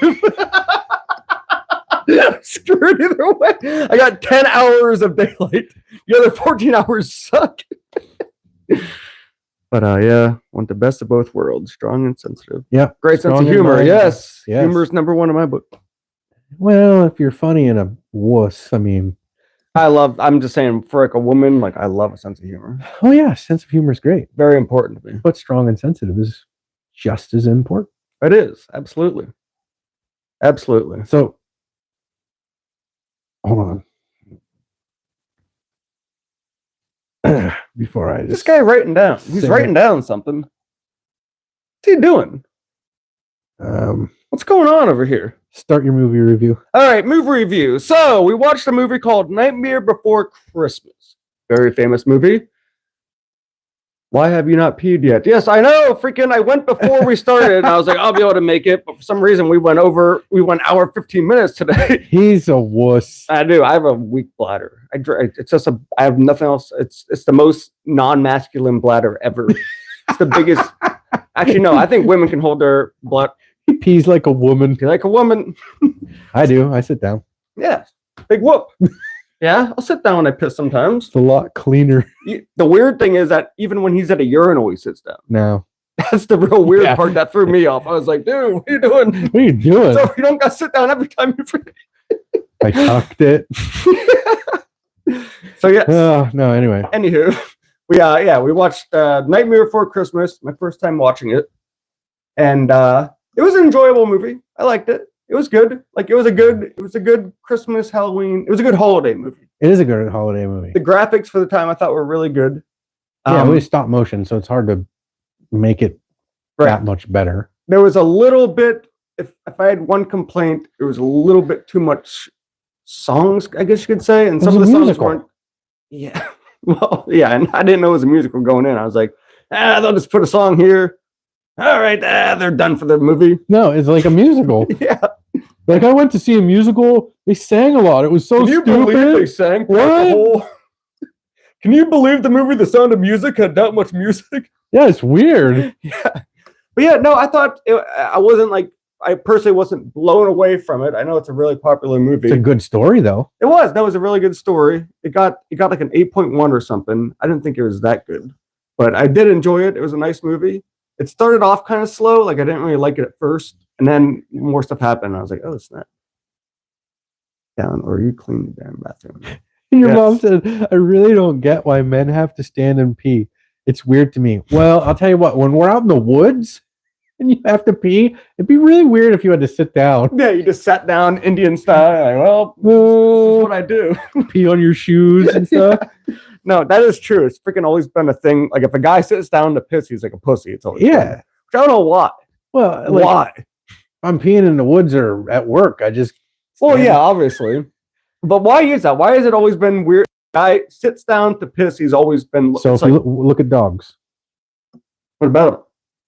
Screw it either way. I got 10 hours of daylight. The other 14 hours suck. But want the best of both worlds, strong and sensitive. Yeah, great sense of humor. Yes, humor is number one in my book. Well, if you're funny and a wuss, I mean, I'm just saying, for like a woman, like I love a sense of humor. Oh yeah, sense of humor is great. Very important to me. But strong and sensitive is just as important. It is, absolutely. So, hold on. Before I this guy writing down. He's writing down something. What's he doing? What's going on over here? Start your movie review. All right, movie review. So we watched a movie called Nightmare Before Christmas. Very famous movie. Why have you not peed yet? Yes, I know. Freaking, I went before we started, and I was like, I'll be able to make it. But for some reason, we went hour 15 minutes today. He's a wuss. I do. I have a weak bladder. I have nothing else. It's the most non-masculine bladder ever. It's the biggest. Actually, no. I think women can hold their blood. He pees like a woman. Like a woman. I do. I sit down. Yeah. Big whoop. Yeah, I'll sit down when I piss sometimes. It's a lot cleaner. The weird thing is that even when he's at a urinal, he sits down. No. That's the real weird part that threw me off. I was like, dude, what are you doing? What are you doing? So you don't got to sit down every time you forget. I tucked it. So, yes. No, anyway. Anywho, we watched Nightmare Before Christmas, my first time watching it. And it was an enjoyable movie. I liked it. It was good. Like it was a good Christmas, Halloween. It was a good holiday movie. It is a good holiday movie. The graphics for the time I thought were really good. Yeah, it was stop motion, so it's hard to make it that much better. There was a little bit, if I had one complaint, it was a little bit too much songs, I guess you could say. And some of the songs weren't. Yeah. Well, yeah, and I didn't know it was a musical going in. I was like, they'll just put a song here. All right, they're done for the movie. No, it's like a musical. Yeah. Like I went to see a musical. They sang a lot. It was so stupid. Can you believe they sang? What? Can you believe the movie The Sound of Music had that much music? Yeah, it's weird. Yeah. But yeah, no, I thought I personally wasn't blown away from it. I know it's a really popular movie. It's a good story though. It was. That was a really good story. It got like an 8.1 or something. I didn't think it was that good. But I did enjoy it. It was a nice movie. It started off kind of slow. Like I didn't really like it at first. And then more stuff happened. I was like, oh, snap. Down, or you clean the damn bathroom. And your Yes. mom said, I really don't get why men have to stand and pee. It's weird to me. Well, I'll tell you what, when we're out in the woods and you have to pee, it'd be really weird if you had to sit down. Yeah, you just sat down Indian style. Like, well, this is what I do. Pee on your shoes and stuff. No, that is true. It's freaking always been a thing. Like if a guy sits down to piss, he's like a pussy. It's always been. Yeah. Which I don't know why. Well, like, Why? I'm peeing in the woods or at work. I just. Well, yeah, obviously. But why is that? Why has it always been weird? Guy sits down to piss. He's always been. So if like, you look at dogs, what about them?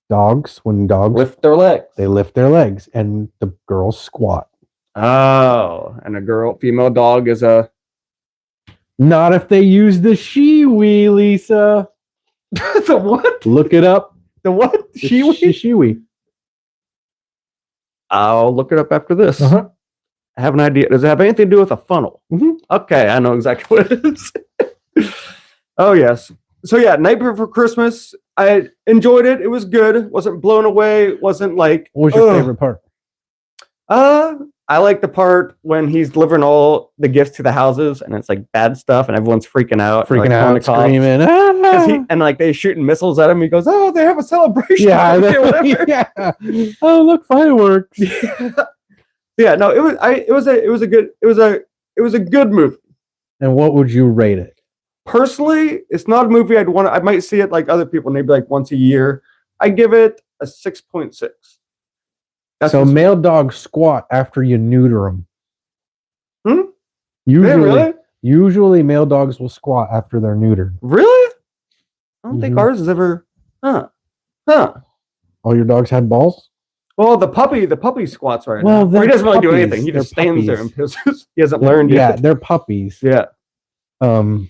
dogs, when dogs Lift their legs. they lift their legs and the girls squat. Oh, and a female dog is a. Not if they use the shiwi, Lisa. The what? Look it up. The what? The Shiwi? shiwi. I'll look it up after this. Uh-huh. I have an idea. Does it have anything to do with a funnel? Mhm. Okay, I know exactly what it is. Oh, yes. So, yeah, Night Before Christmas, I enjoyed it. It was good. Wasn't blown away. Wasn't like. What was your ugh. favorite part? I like the part when he's delivering all the gifts to the houses and it's like bad stuff and everyone's freaking out. Freaking like, calling out, the cops. screaming. 'Cause Ah! and like they shooting missiles at him. He goes, "Oh, they have a celebration." Yeah, or whatever. yeah. Oh, look, fireworks. Yeah, no, it was a good movie. And what would you rate it? Personally, it's not a movie I'd want to, I might see it like other people, maybe like once a year. I give it a 6.6. So male dogs squat after you neuter them. Hmm? Usually, usually male dogs will squat after they're neutered. Really? I don't think Mhm. ours has ever. Huh. All your dogs had balls? Well, the puppy squats right Well, now. they're Or he doesn't really do puppies. anything. He They're just stands there and puppies. pisses. He hasn't learned Yeah, yet. they're puppies. Yeah. So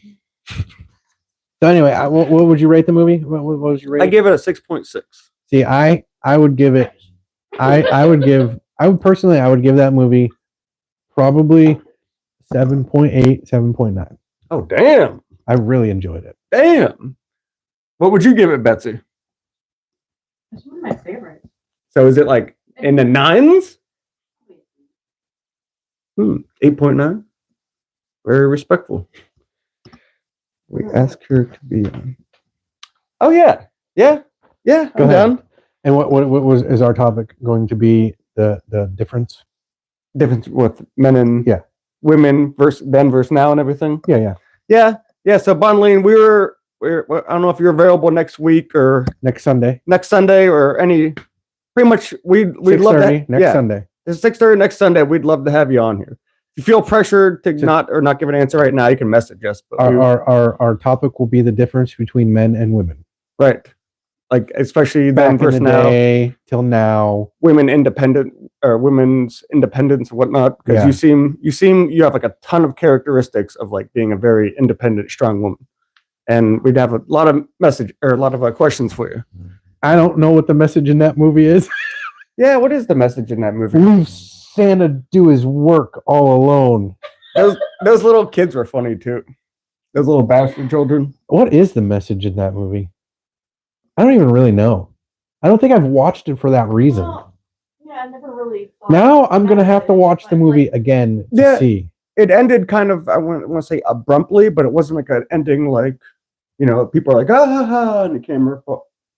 anyway, what would you rate the movie? What was your rating? I give it a 6.6. See, I would give it. I would give that movie probably 7.8, 7.9. Oh, damn. I really enjoyed it. Damn. What would you give it, Betsy? It's one of my favorites. So is it like in the 9s? 8.9. Very respectful. We ask her to be on. Oh yeah. Go I'm ahead. down. And what is our topic going to be? The difference? Difference with men and Yeah. women versus now and everything. Yeah. Yeah. So Bonleen, we're I don't know if you're available next week or Next Sunday. next Sunday or any. Pretty much, we'd love to. 6:30 next Sunday. It's 6:30 next Sunday. We'd love to have you on here. If you feel pressured to not give an answer right now, you can message us. But Our topic will be the difference between men and women. right, like especially then Back in versus the now, day till now. women's independence and whatnot. Because Yeah. you have like a ton of characteristics of like being a very independent, strong woman, and we'd have a lot of questions for you. I don't know what the message in that movie is. Yeah, what is the message in that movie? Leave Santa do his work all alone. Those little kids were funny too. Those little bastard children. What is the message in that movie? I don't even really know. I don't think I've watched it for that reason. Well, yeah, I never really thought Now I'm gonna have to about it, watch the but, movie like, again to Yeah. see. It ended kind of, I want to say abruptly, but it wasn't like an ending like, people are like, ah, ha, ha, and the camera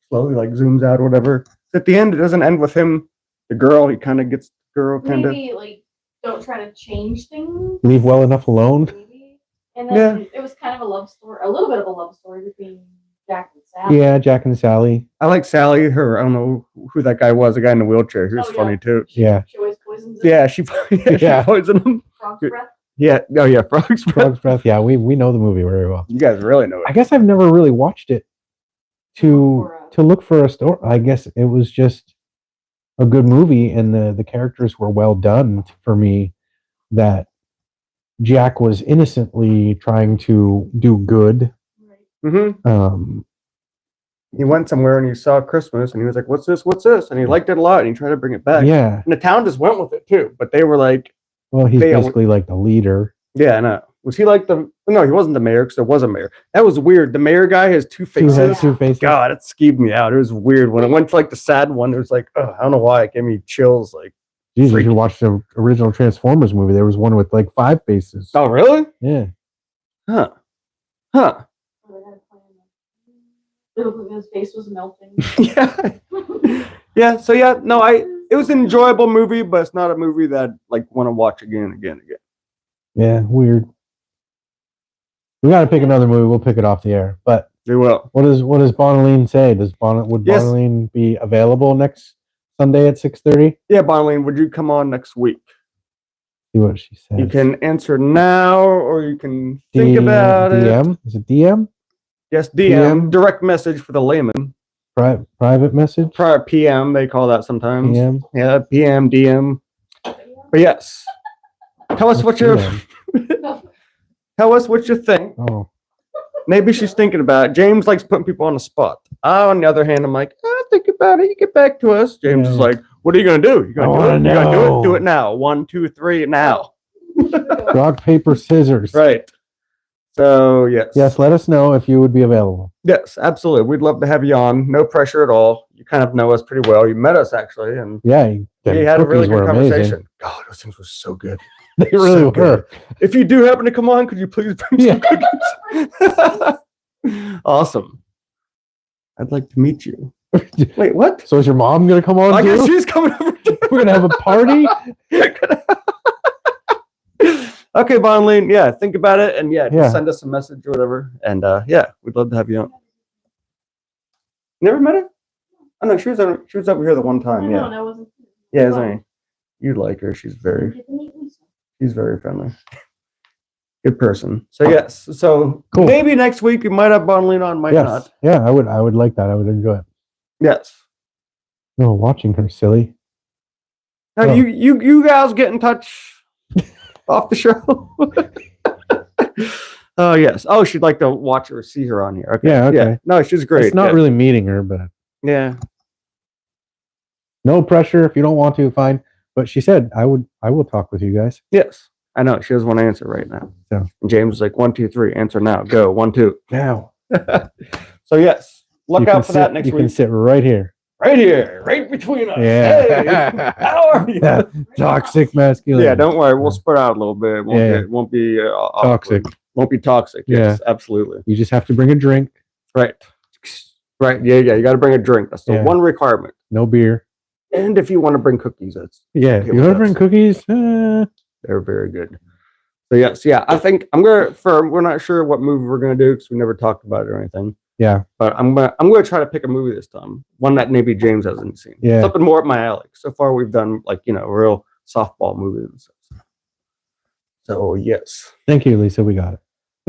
slowly like zooms out or whatever. At the end, it doesn't end with him, the girl. He kind of gets the girl kind of. maybe like don't try to change things. Leave well enough alone. Maybe. And then it was kind of a little bit of a love story between Jack and Sally. Yeah, Jack and Sally. I like Sally, I don't know who that guy was, the guy in the wheelchair. He was Oh, yeah. funny too. Yeah. She always poisons him. Yeah, she poisoned him. Frog's breath. Yeah, oh yeah, Frog's Breath. Frog's Breath. Yeah, we know the movie very well. You guys really know I it. guess I've never really watched it to look for a story. I guess it was just a good movie, and the characters were well done for me. That Jack was innocently trying to do good. Right. Mm-hmm. He went somewhere and he saw Christmas and he was like, "What's this? What's this?" And he liked it a lot and he tried to bring it back. Yeah. And the town just went with it too. But they were like, Well, he's They- basically like the leader. "Yeah, I know." Was he like the? No, he wasn't the mayor because there was a mayor. That was weird. The mayor guy has two faces. Two heads, two faces. God, it skeeved me out. It was weird when it went to like the sad one. It was like, oh, I don't know why it gave me chills. Like, Jesus, if you watch the original Transformers movie, there was one with like 5 faces. oh really? Yeah. Huh. It looked like his face was melting. Yeah. So yeah, no, it was an enjoyable movie, but it's not a movie that I'd, like want to watch again and again and again. Yeah, weird. We got to pick another movie. We'll pick it off the air. But They will. what does Bonaline say? Would Yes. Bonaline be available next Sunday at 6:30? Yeah, Bonline, would you come on next week? See what she says. You can answer now, or you can think about it. DM? Is it DM? Yes, DM. Direct message for the layman. Private message? Prior PM, they call that sometimes. DM? Yeah, PM, DM. But yes, tell us what you tell us what you think. Oh, Maybe she's thinking about it. James likes putting people on the spot. On the other hand, I'm like, think about it. You get back to us. James is like, what are you gonna do? You gonna do it? You gonna do it? Do it now. 1, 2, 3, now. rock, paper, scissors. Right. So yes. Yes, let us know if you would be available. Yes, absolutely. We'd love to have you on. No pressure at all. You kind of know us pretty well. You met us actually, and Yeah, we had a really good conversation. Amazing. God, those things were so good. They really So were. good. If you do happen to come on, could you please bring some cookies? Awesome. I'd like to meet you. Wait, what? So is your mom gonna come on I too? guess she's coming over too. We're gonna have a party. Okay, Bonline. Yeah, think about it, and Yeah. just send us a message or whatever. And yeah, we'd love to have you on. Never met her? Oh no, she was over here the one time. Yeah. No, I wasn't. Yeah, isn't he? You'd like her. She's very friendly. Good person. So yes. So Cool. maybe next week we might have Bonline on, might not. Yeah, I would like that. I would enjoy it. Yes. No, watching her, silly. Now Oh. you guys get in touch off the show. Oh yes. Oh, she'd like to watch or see her on here. Okay. Yeah, okay. Yeah. No, she's great. It's not yeah. really meeting her, but Yeah. no pressure. If you don't want to, fine. But she said I will talk with you guys. Yes. I know. She doesn't want to answer right now. Yeah. And James was like, 1, 2, 3, answer now. Go. 1, 2. Now. So yes. Look out for that next You week. can sit right here. Right here, right between us. Yeah. Hey, how are you? Yeah. Toxic masculinity. Yeah, don't worry. We'll spread out a little bit. It won't be Toxic. awkward. Won't be toxic. Yes, absolutely. You just have to bring a drink. Right. Right. Yeah. You got to bring a drink. That's the one requirement. No beer. And if you want to bring cookies, that's If you want to bring cookies, they're very good. So yes, yeah. I think we're not sure what movie we're gonna do because we never talked about it or anything. yeah. But I'm gonna try to pick a movie this time. One that maybe James hasn't seen. Yeah. Something more up my alley. So far we've done real softball movies and stuff. So yes. Thank you, Lisa. We got it.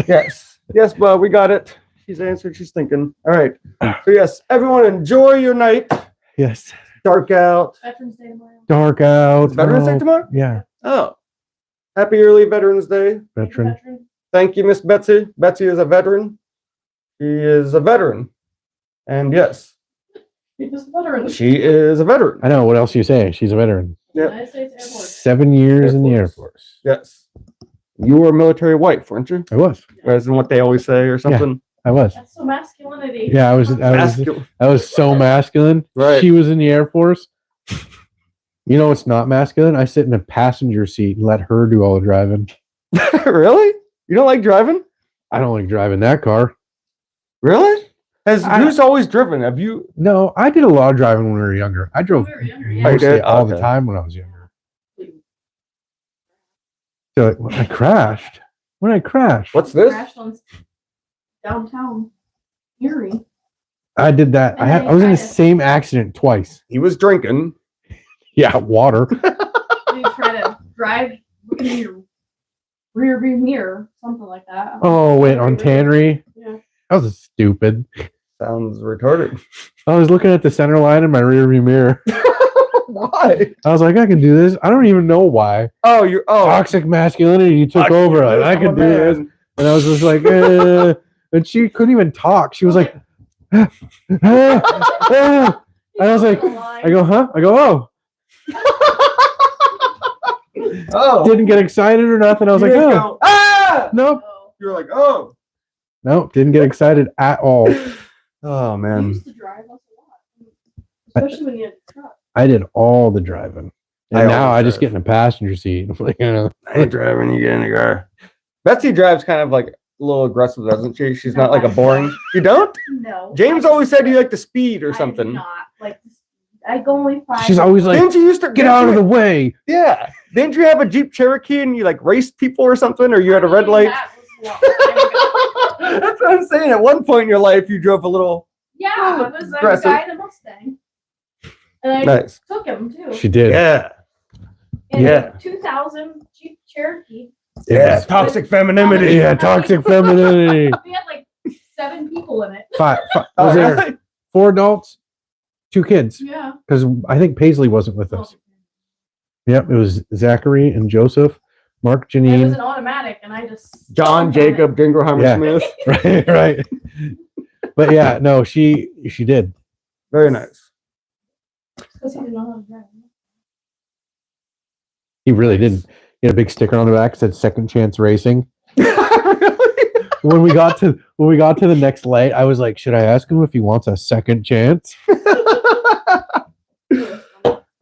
Yes. Yes, well, we got it. She's answered, she's thinking. All right. So yes, everyone enjoy your night. Yes. Dark out. Veterans Day tomorrow. Dark out. Veterans Day tomorrow? Yeah. Oh. Happy early Veterans Day. Veteran. Thank you, Miss Betsy. Betsy is a veteran. She is a veteran. And yes, She is a veteran. she is a veteran. I know. What else you say? She's a veteran. Yep. United States Air Force. 7 years Air in the Air Force. Force. Yes. You were a military wife, weren't you? I was. Isn't what they always say or something? I was. That's so masculinity. Yeah, I was so masculine. Right. She was in the Air Force. You know it's not masculine? I sit in a passenger seat and let her do all the driving. Really? You don't like driving? I don't like driving that car. Really? Who's always driven? Have you? No, I did a lot of driving when we were younger. I drove When we were younger, yeah. mostly You did? all the Okay. time when I was younger. So when I crashed. What's this? Crashed on downtown Erie. I did that. And then I was in the you same accident twice. He was drinking. Yeah, water. You try to drive, look into your rear view mirror, something like that. Oh, wait, on Tannery? Yeah. That was stupid. Sounds retarded. I was looking at the center line in my rear view mirror. Why? I was like, I can do this. I don't even know why. Oh, you're Toxic masculinity took over. I could do this. And I was just like, and she couldn't even talk. She was like, and I was like, I go, huh? I go, oh. Oh. Didn't get excited or nothing. I was like, oh. Nope. You're like, oh. Nope. Didn't get excited at all. Oh, I man. used to drive us a lot, especially when you had a truck. I did all the driving. And I now always I just drive. get in a passenger seat. I'm like, I ain't driving, you get in the car. Betsy drives kind of like a little aggressive, doesn't she? She's not like a boring. You don't? No. James always said you like to speed or I do something. not like. I go only 5. She's always like, Didn't you used to get out of the way. Yeah. Didn't you have a Jeep Cherokee and you like raced people or something, or you had a red light? That was a long time ago. That's what I'm saying. At one point in your life, you drove a little. Yeah, I was Aggressive. a guy in a Mustang, and I Nice. took him too. She did. Yeah. In Yeah. a 2000 Jeep Cherokee. Yeah. Toxic femininity. Yeah, toxic femininity. We had like 7 people in it. Five Oh, was there really? 4 adults, 2 kids? Yeah. Because I think Paisley wasn't with us. Yep, it was Zachary and Joseph, Mark, It was Janine. an automatic, and I just. John jumped on it. Jacob Dingleheimer Yeah. Smith. Right, right. But no, she did. Very nice. Because he didn't know how to drive. He really didn't. He had a big sticker on the back that said "Second Chance Racing." Really? When we got to the next light, I was like, should I ask him if he wants a second chance?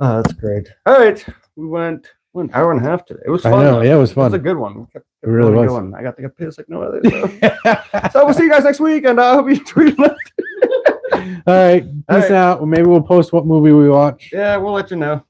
Oh, that's great. All right. We went an hour and a half today. It was fun. I know. though. Yeah, it was It was fun. a good one. It really was. Going. I got to get pissed like no other. So we'll see you guys next week, and I hope you tweet. All right. Peace All right. out. Maybe we'll post what movie we watch. Yeah, we'll let you know.